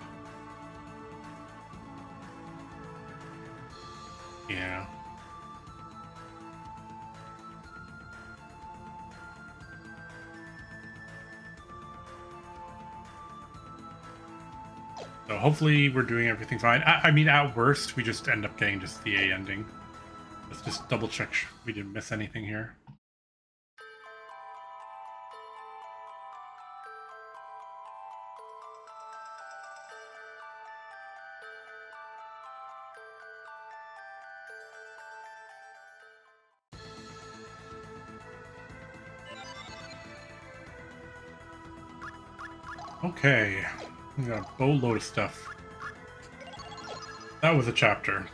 Yeah. So hopefully we're doing everything fine. I mean, at worst, we just end up getting just the A ending. Let's just double check we didn't miss anything here. Okay. We got a boatload of stuff. That was a chapter.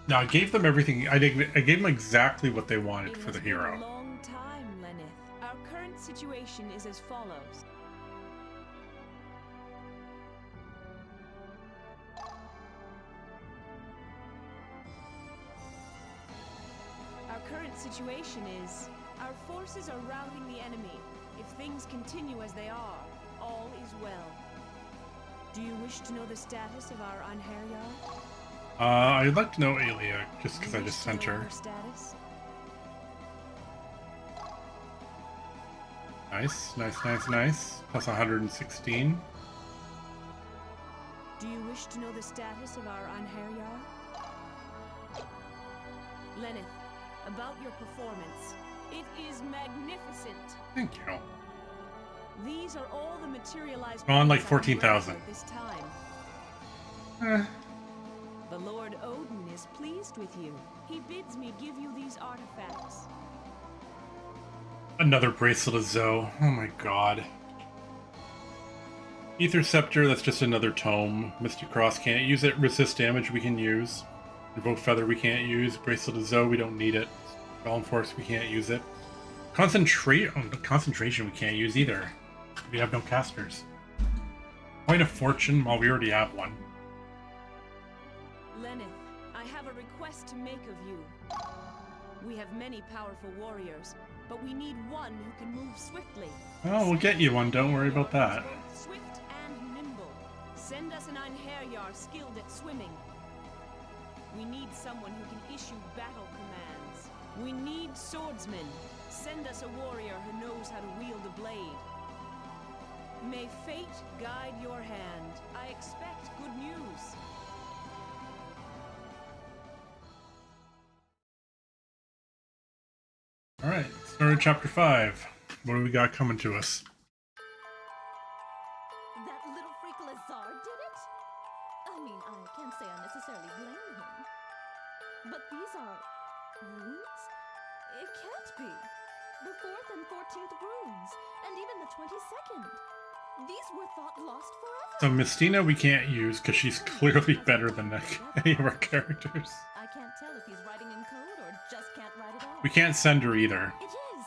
Now I gave them everything. I gave them exactly what they wanted for the hero. It has been a long time, Lenneth. Our current situation is as follows. Our current situation is our forces are routing the enemy. If things continue as they are, all is well. Do you wish to know the status of our Anheria? I'd like to know Aelia, just because I just sent her. Status? Nice, nice, nice, nice. Plus 116. Do you wish to know the status of our Anheryar? Lenneth, about your performance. It is magnificent. Thank you. These are all the materialized On like points I have 14,000. at this time. Eh. The Lord Odin is pleased with you. He bids me give you these artifacts. Another bracelet of Zoe. Oh my god. Ether Scepter, that's just another tome. Mystic Cross can't use it. Resist damage we can use. Invoke Feather we can't use. Bracelet of Zoe we don't need it. Golem Force we can't use it. Concentration we can't use either. We have no casters. Point of Fortune, well we already have one. Lenneth, I have a request to make of you. We have many powerful warriors, but we need one who can move swiftly. Oh, we'll get you one, don't worry about that. Swift and nimble. Send us an Einherjar skilled at swimming. We need someone who can issue battle commands. We need swordsmen. Send us a warrior who knows how to wield a blade. May fate guide your hand. I expect good news. Alright, start of chapter 5. What do we got coming to us? That little freak Lazar did it? I mean, I can't say I necessarily blame him. But these are... runes? It can't be. The 4th and 14th runes, and even the 22nd. These were thought lost forever. So Mystina we can't use because she's clearly better than any of our characters. I can't tell if he's writing in code or just can't write it out. We can't send her either, It is.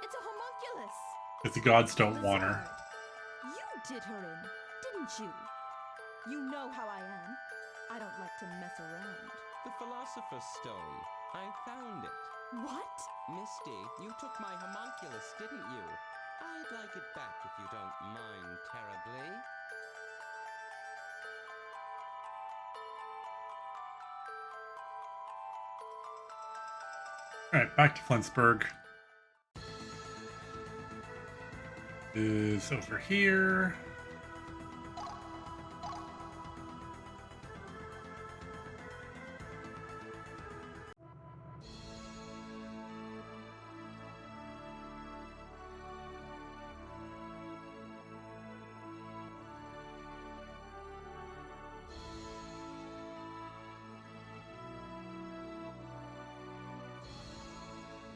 It's a homunculus. because the gods don't want her. Lazard, you did her in, didn't you? You know how I am. I don't like to mess around. The Philosopher's Stone. I found it. What? Misty, you took my homunculus, didn't you? I'd like it back if you don't mind terribly. Alright, back to Flensburg. Is over here.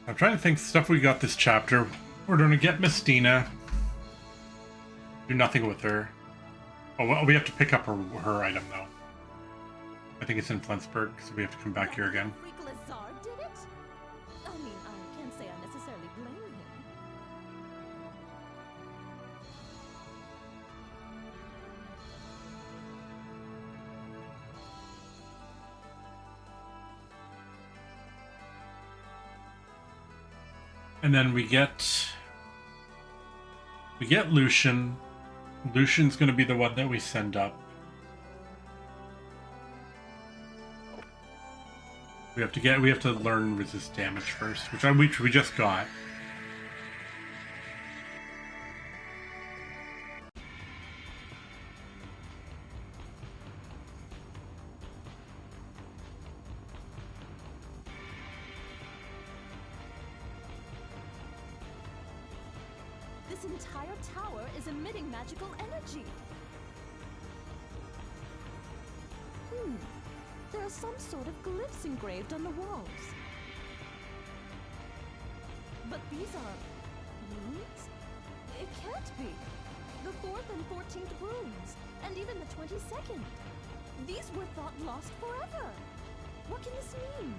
I'm trying to think stuff we got this chapter. We're gonna get Mystina. Do nothing with her. Oh, well, we have to pick up her item though. I think it's in Flensburg, so we have to come back here again. Freak Lazar did it? I mean, I can't say I necessarily blame him. And then we get Lucian. Lucian's gonna be the one that we send up. We have to learn resist damage first, which we just got. This entire tower is emitting magical energy. There are some sort of glyphs engraved on the walls. But these are... runes? It can't be. The 4th and 14th runes, and even the 22nd. These were thought lost forever. What can this mean?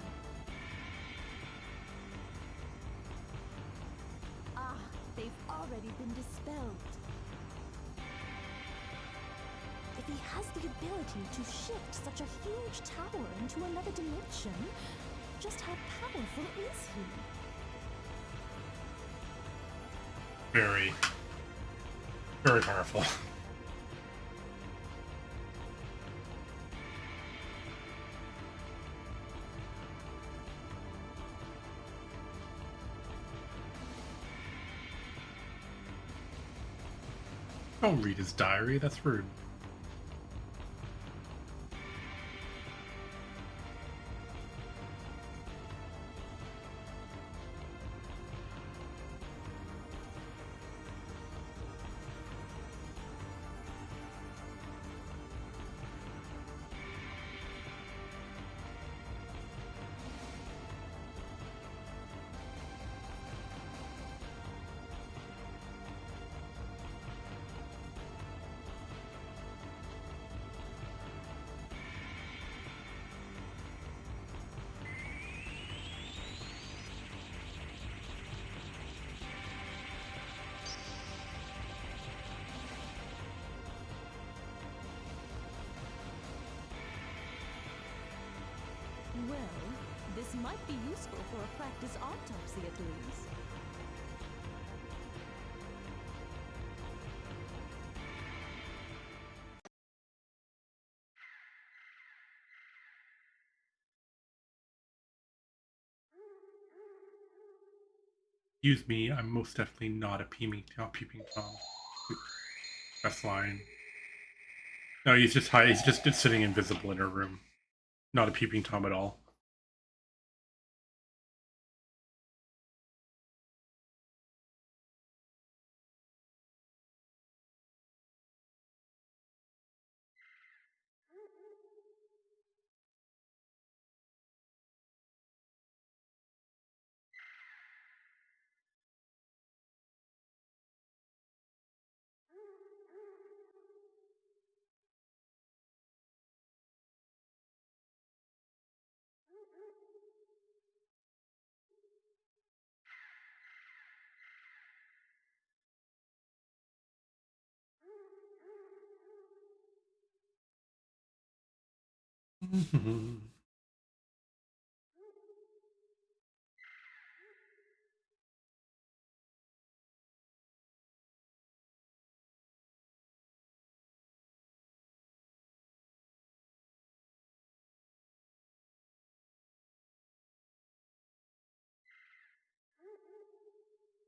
Ah, they've already been dispelled. If he has the ability to shift such a huge tower into another dimension, just how powerful is he? Very, very powerful. Don't read his diary, that's rude. Well, this might be useful for a practice autopsy at least. Excuse me, I'm most definitely not a peeping Tom. Best line. No, he's just high. He's just sitting invisible in her room. Not a peeping Tom at all.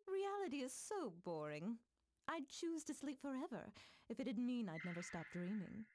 Reality is so boring. I'd choose to sleep forever if it'd mean I'd never stop dreaming.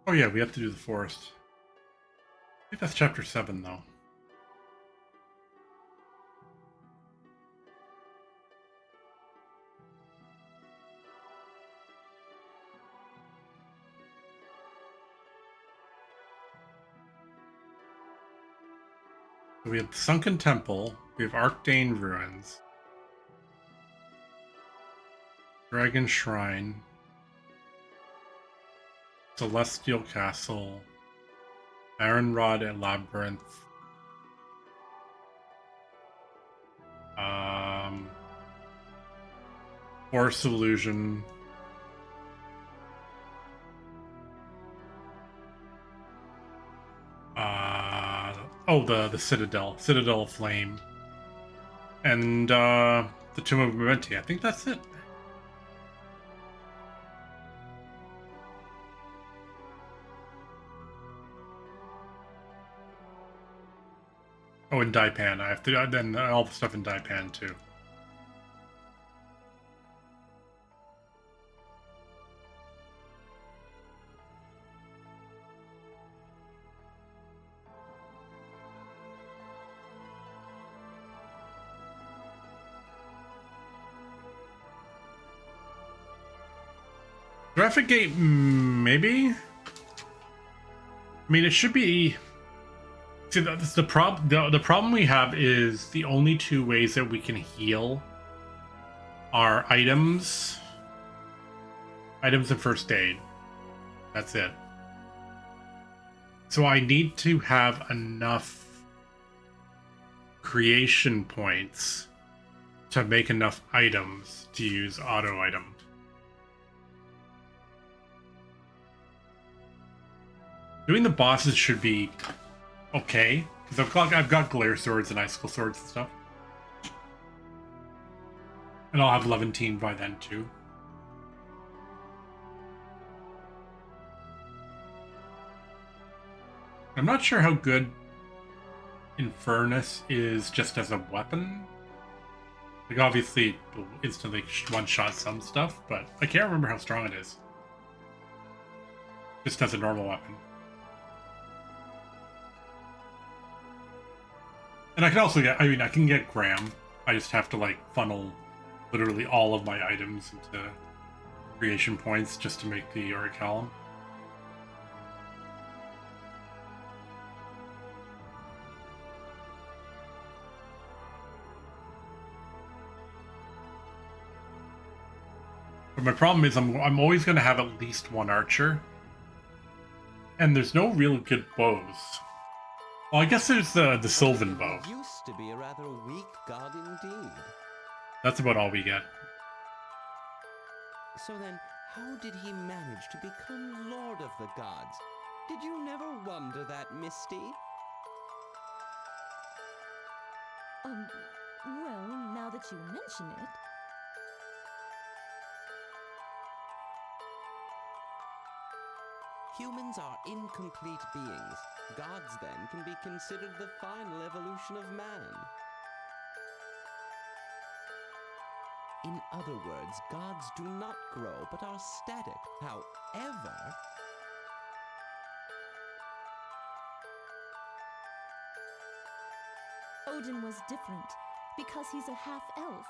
Oh yeah, we have to do the forest. I think that's chapter 7, though. So we have the Sunken Temple, we have Arcane Ruins, Dragon Shrine, Celestial Castle, Iron Rod and Labyrinth, Forest of Illusion, the Citadel of Flame, and the Tomb of Mementi. I think that's it. Oh, and Daipan. I have to then all the stuff in Daipan too. Graphic gate, maybe. I mean, it should be. See, that's the problem. The problem we have is the only two ways that we can heal are items and first aid. That's it. So I need to have enough creation points to make enough items to use auto item. Doing the bosses should be okay, because I've got glare swords and icicle swords and stuff. And I'll have Levantine by then too. I'm not sure how good Infernus is just as a weapon. Like, obviously, it will instantly one-shot some stuff, but I can't remember how strong it is. Just as a normal weapon. And I can also get, I can get Graham. I just have to, like, funnel literally all of my items into creation points just to make the Orichalcum. But my problem is I'm always going to have at least one archer. And there's no real good bows. Well, I guess there's the Sylvan bow. He used to be a rather weak god indeed. That's about all we get. So then, how did he manage to become Lord of the Gods? Did you never wonder that, Misty? Well, now that you mention it, Humans are incomplete beings. Gods, then, can be considered the final evolution of man. In other words, gods do not grow, but are static. However, Odin was different because he's a half-elf.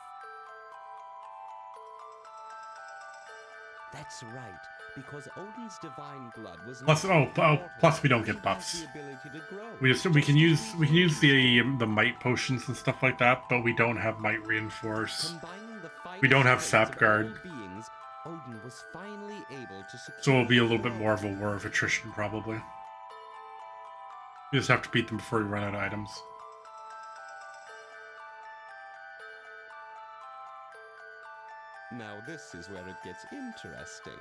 that's right, because Odin's divine blood was Plus, not plus we don't He get has buffs. the ability to grow, We can use as the might potions and stuff like that, but we don't have might reinforce. Combining the We don't have finest sap traits of guard. all beings, Odin was finally able to secure So it'll be a little the bit more of a throne. war of attrition, probably. We just have to beat them before we run out of items. Now this is where it gets interesting.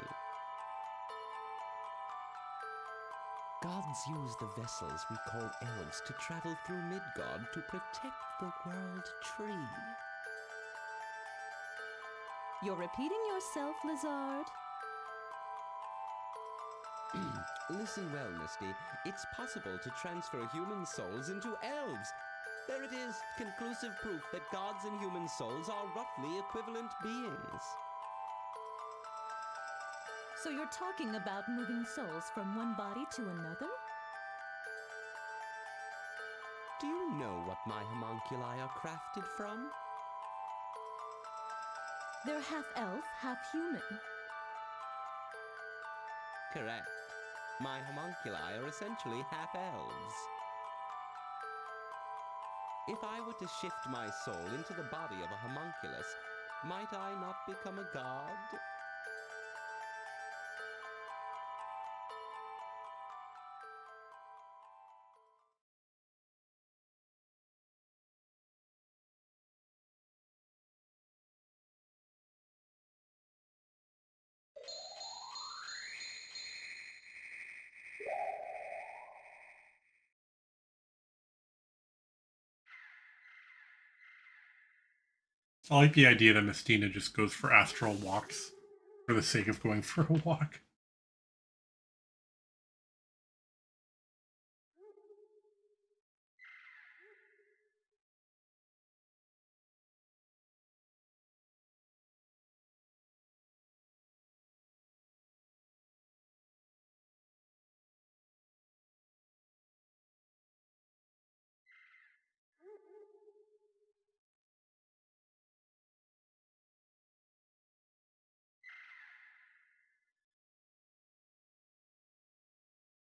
Gods use the vessels we call elves to travel through Midgard to protect the World Tree. You're repeating yourself, Lizard. Listen well, Misty. It's possible to transfer human souls into elves. There it is, conclusive proof that gods and human souls are roughly equivalent beings. So you're talking about moving souls from one body to another? Do you know what my homunculi are crafted from? They're half-elf, half-human. Correct. My homunculi are essentially half-elves. If I were to shift my soul into the body of a homunculus, might I not become a god? I like the idea that Mistina just goes for astral walks for the sake of going for a walk.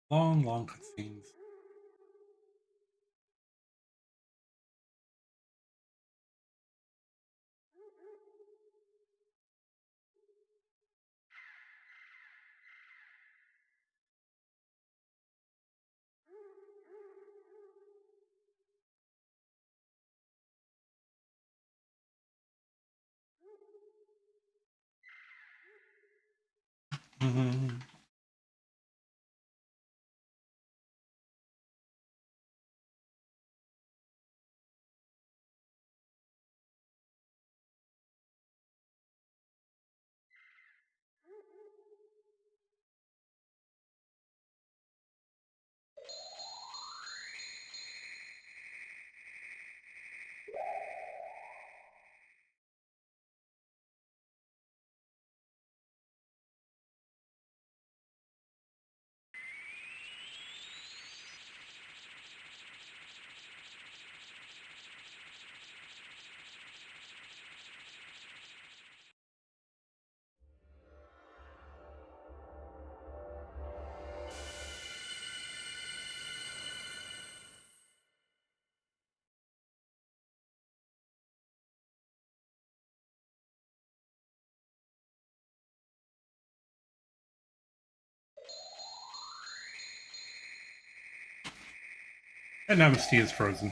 Long, long cutscenes. And now Misty is frozen.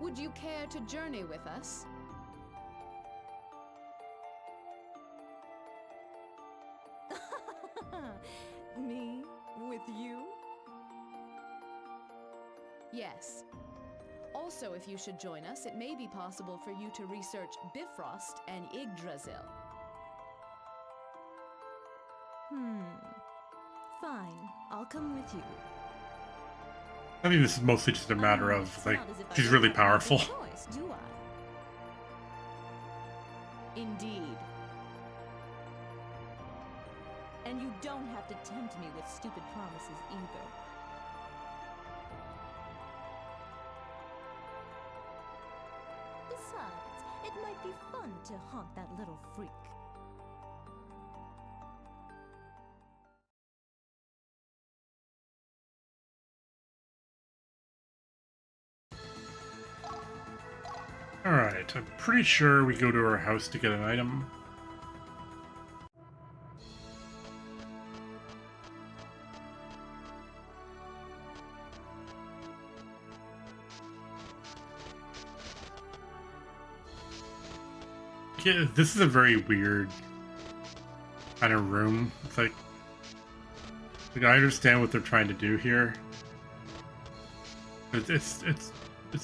Would you care to journey with us? Me? With you? Yes. Also, if you should join us, it may be possible for you to research Bifrost and Yggdrasil. Fine. I'll come with you. I think this is mostly just a matter of, It's like, not as if I she's don't really have another powerful. choice, do I? Indeed. And you don't have to tempt me with stupid promises either. Besides, it might be fun to haunt that little freak. Alright, I'm pretty sure we go to her house to get an item. Yeah, this is a very weird kind of room. It's like I understand what they're trying to do here. It's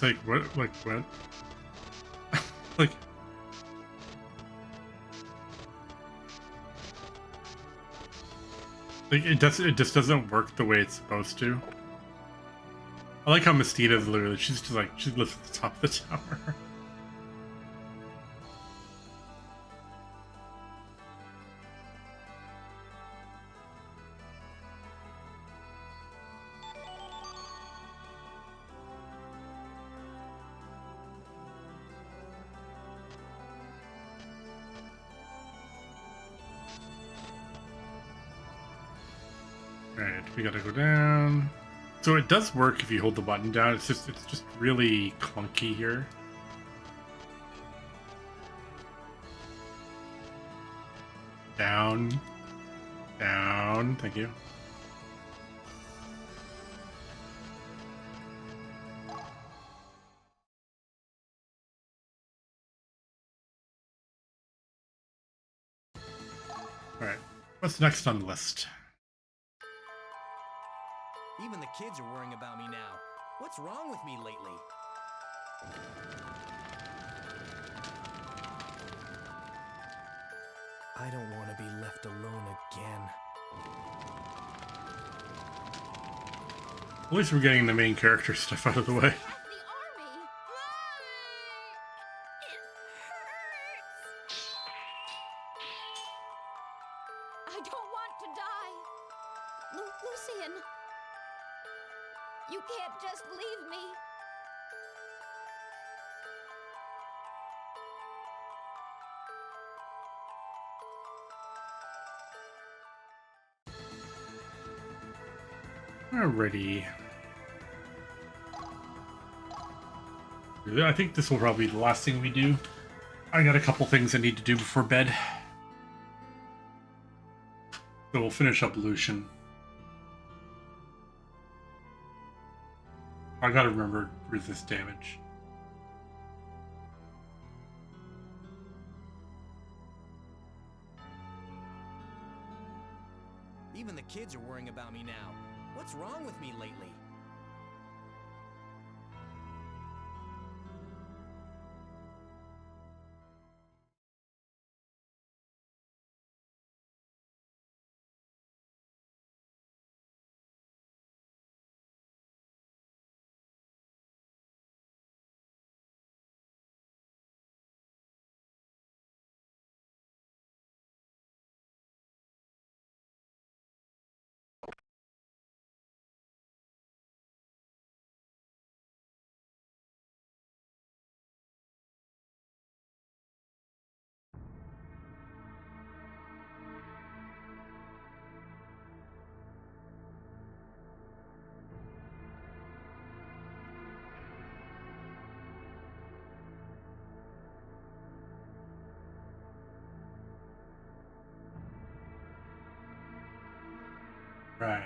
like what like it just doesn't work the way it's supposed to. I like how Mistina's literally she lives at the top of the tower. Alright, we gotta go down. So it does work if you hold the button down, it's just really clunky here. Down. Down, thank you. Alright, what's next on the list? Even the kids are worrying about me now. What's wrong with me lately? I don't want to be left alone again. At least we're getting the main character stuff out of the way. Has the army! It hurts! I don't want to die! Lucian! You can't just leave me! Alrighty. I think this will probably be the last thing we do. I got a couple things I need to do before bed. So we'll finish up Lucian. I gotta remember resist damage. Even the kids are worrying about me now. What's wrong with me lately? Right.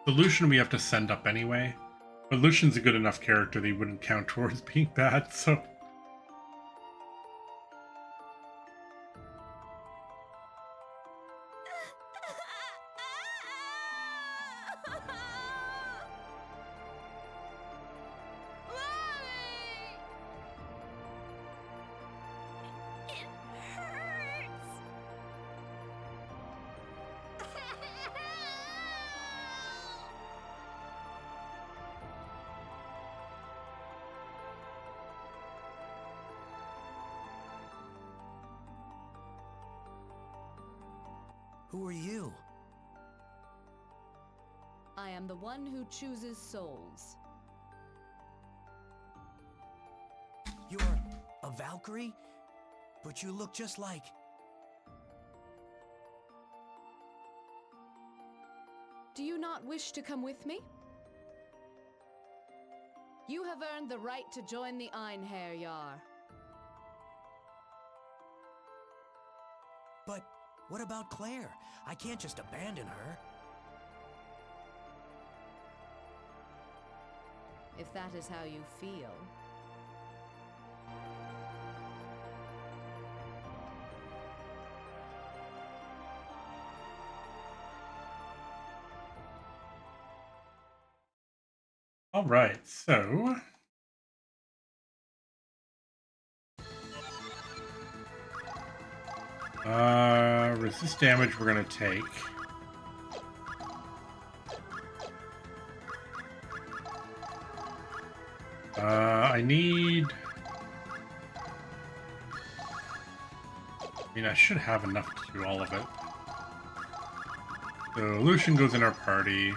The Lucian we have to send up anyway. But Lucian's a good enough character that he wouldn't count towards being bad, so... Who are you? I am the one who chooses souls. You're a Valkyrie? But you look just like... Do you not wish to come with me? You have earned the right to join the Einherjar. But what about Claire? I can't just abandon her. If that is how you feel. All right, so... resist damage we're gonna take. I need... I mean, I should have enough to do all of it. So Lucian goes in our party.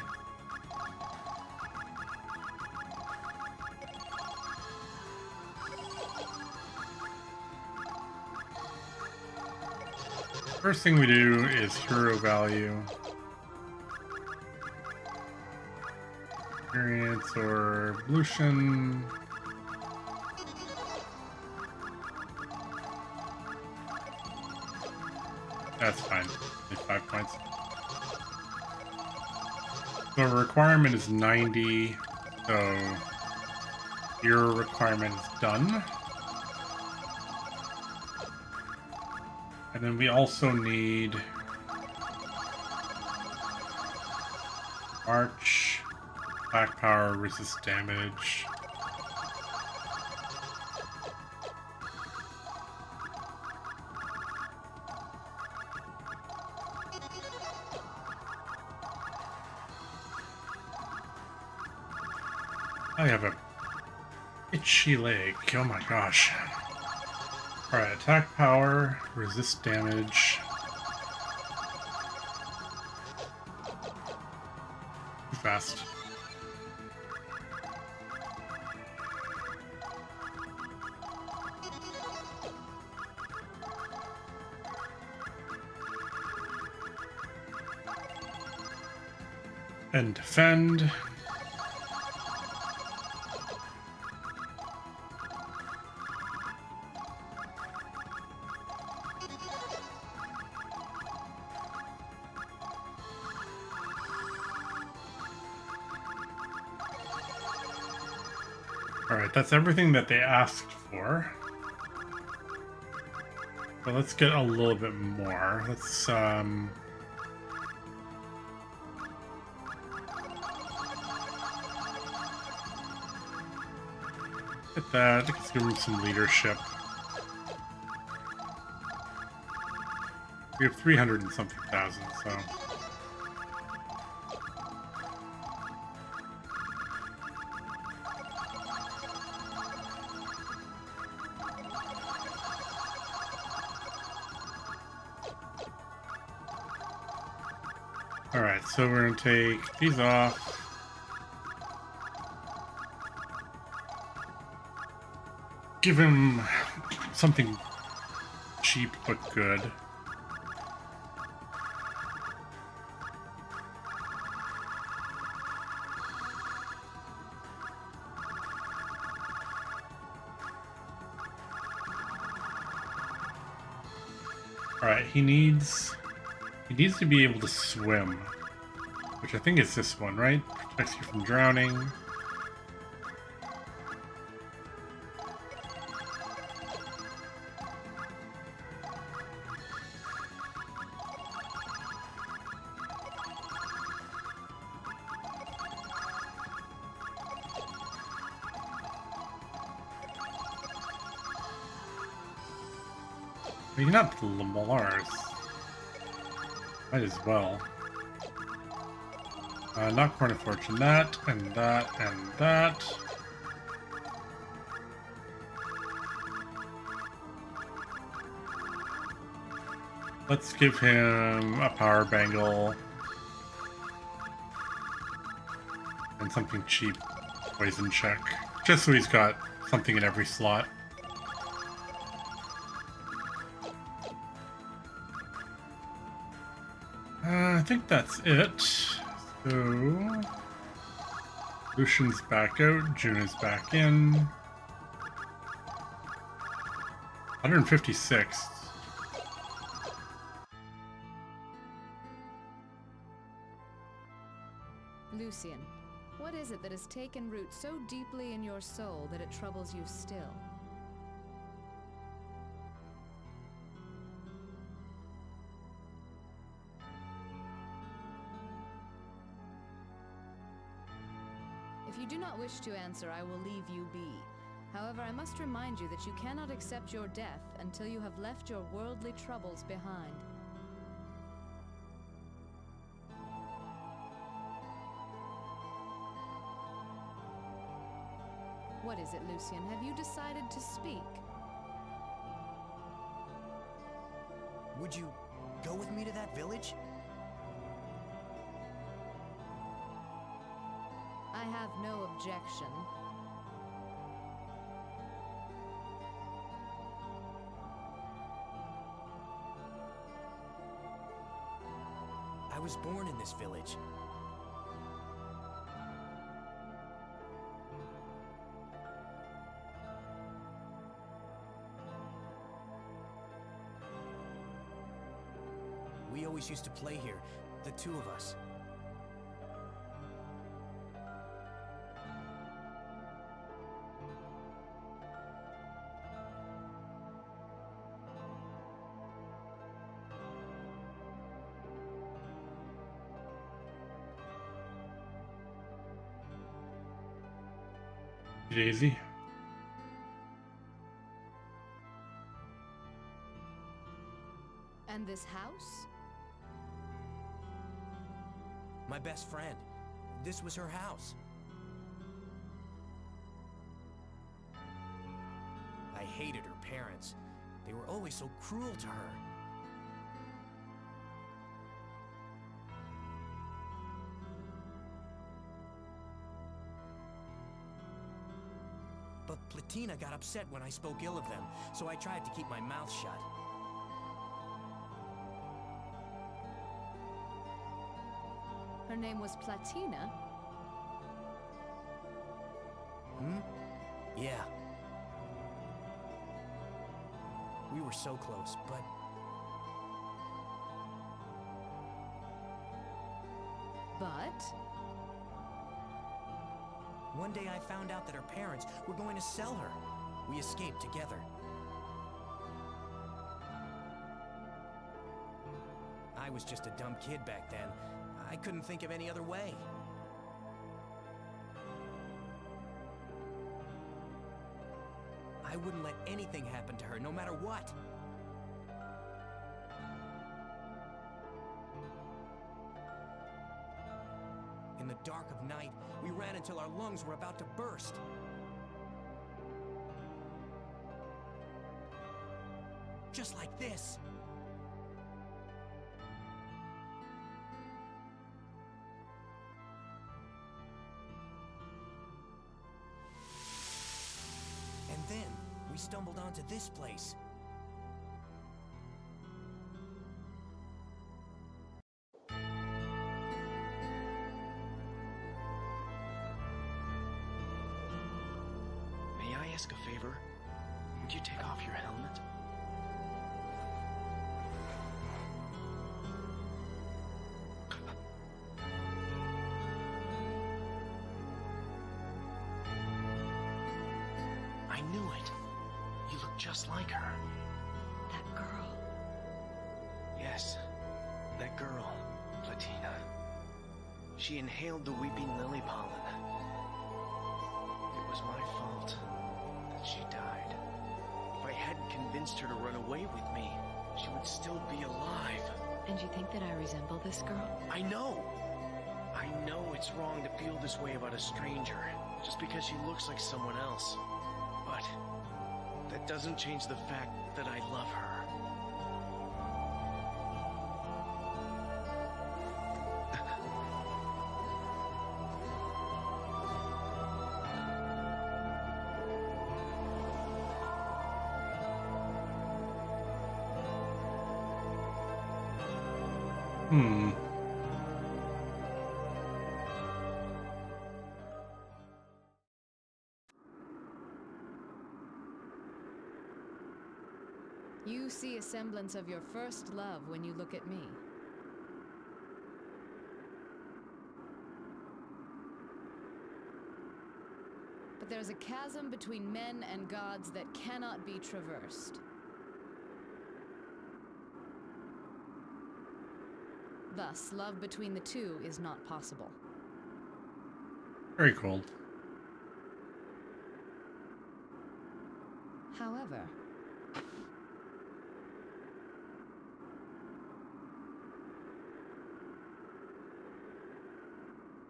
First thing we do is hero value. Experience or Lucian. That's fine. Like 5 points. The requirement is 90, so your requirement is done. And then we also need March, attack power, resist damage. I have a itchy leg. Oh my gosh. Alright, attack power, resist damage. Too fast. And defend. Alright, that's everything that they asked for. But let's get a little bit more. Let's, Get that. Let's give him some leadership. We have 300 and something thousand, so. Alright, so we're gonna take these off. Give him something cheap but good. Alright, he needs to be able to swim, which I think is this one, right? Protects you from drowning. Maybe not the Lamar's. Might as well. Not Corn of Fortune. That, and that, and that. Let's give him a power bangle. And something cheap. Poison check. Just so he's got something in every slot. I think that's it. So Lucian's back out, June is back in. 156. Lucian, what is it that has taken root so deeply in your soul that it troubles you still? If you do not wish to answer, I will leave you be. However, I must remind you that you cannot accept your death until you have left your worldly troubles behind. What is it, Lucian? Have you decided to speak? Would you go with me to that village? I have no objection. I was born in this village. We always used to play here, the two of us. Daisy. And this house? My best friend. This was her house. I hated her parents. They were always so cruel to her. But Platina got upset when I spoke ill of them, so I tried to keep my mouth shut. Her name was Platina? Hmm? Yeah. We were so close, but... But? One day I found out that her parents were going to sell her. We escaped together. I was just a dumb kid back then. I couldn't think of any other way. I wouldn't let anything happen to her, no matter what. In the dark of night, we ran until our lungs were about to burst. Just like this. And then, we stumbled onto this place. May I ask a favor? Would you take off your helmet? I knew it. You look just like her. That girl. Yes, that girl, Platina. She inhaled the weeping lily pollen. It was my fault that she died. If I hadn't convinced her to run away with me, she would still be alive. And you think that I resemble this girl? I know! I know it's wrong to feel this way about a stranger, just because she looks like someone else. But that doesn't change the fact that I love her. You see a semblance of your first love when you look at me. But there's a chasm between men and gods that cannot be traversed. Thus, love between the two is not possible. Very cold. However,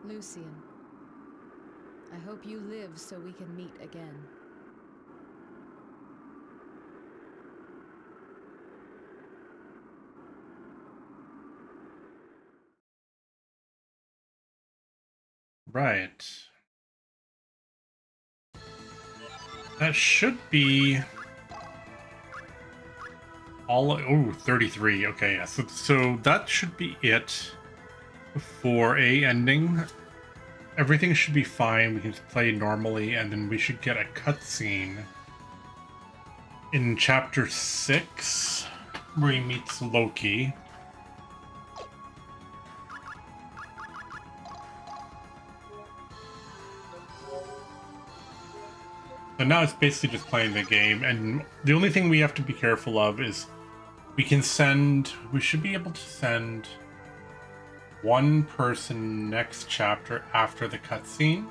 Lucian, I hope you live so we can meet again. Right. That should be all. Oh, 33. Okay, yeah. So that should be it for a ending. Everything should be fine. We can play normally, and then we should get a cutscene in chapter 6 where he meets Loki. So now it's basically just playing the game, and the only thing we have to be careful of is we should be able to send one person next chapter after the cutscene.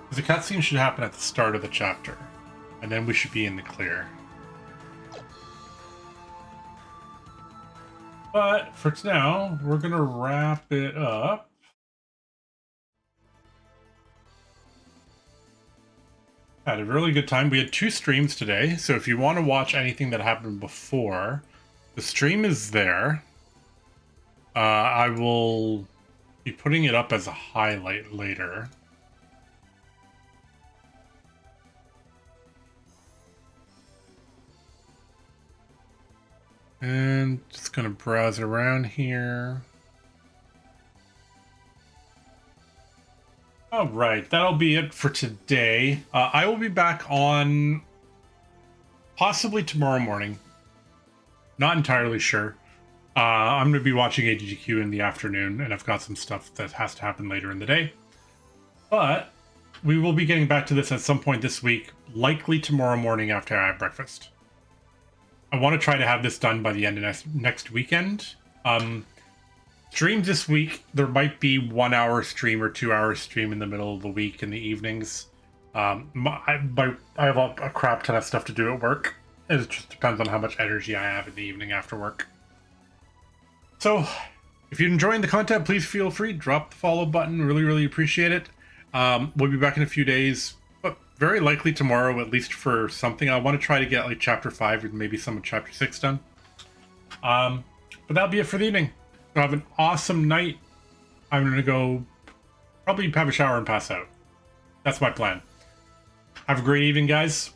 Because the cutscene should happen at the start of the chapter, and then we should be in the clear. But for now, we're gonna wrap it up. Had a really good time. We had 2 streams today, so if you want to watch anything that happened before, the stream is there. I will be putting it up as a highlight later. And just gonna browse around here. All right, that'll be it for today. I will be back on possibly tomorrow morning. Not entirely sure. I'm going to be watching AGDQ in the afternoon, and I've got some stuff that has to happen later in the day. But we will be getting back to this at some point this week, likely tomorrow morning after I have breakfast. I want to try to have this done by the end of next weekend. Streams this week, there might be 1 hour stream or 2 hour stream in the middle of the week in the evenings. I have a crap ton of stuff to do at work. It just depends on how much energy I have in the evening after work. So, if you're enjoying the content, please feel free, drop the follow button. Really, really appreciate it. We'll be back in a few days, but very likely tomorrow, at least for something. I want to try to get like chapter 5 and maybe some of chapter 6 done. But that'll be it for the evening. So have an awesome night. I'm going to go probably have a shower and pass out. That's my plan. Have a great evening, guys.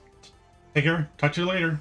Take care. Talk to you later.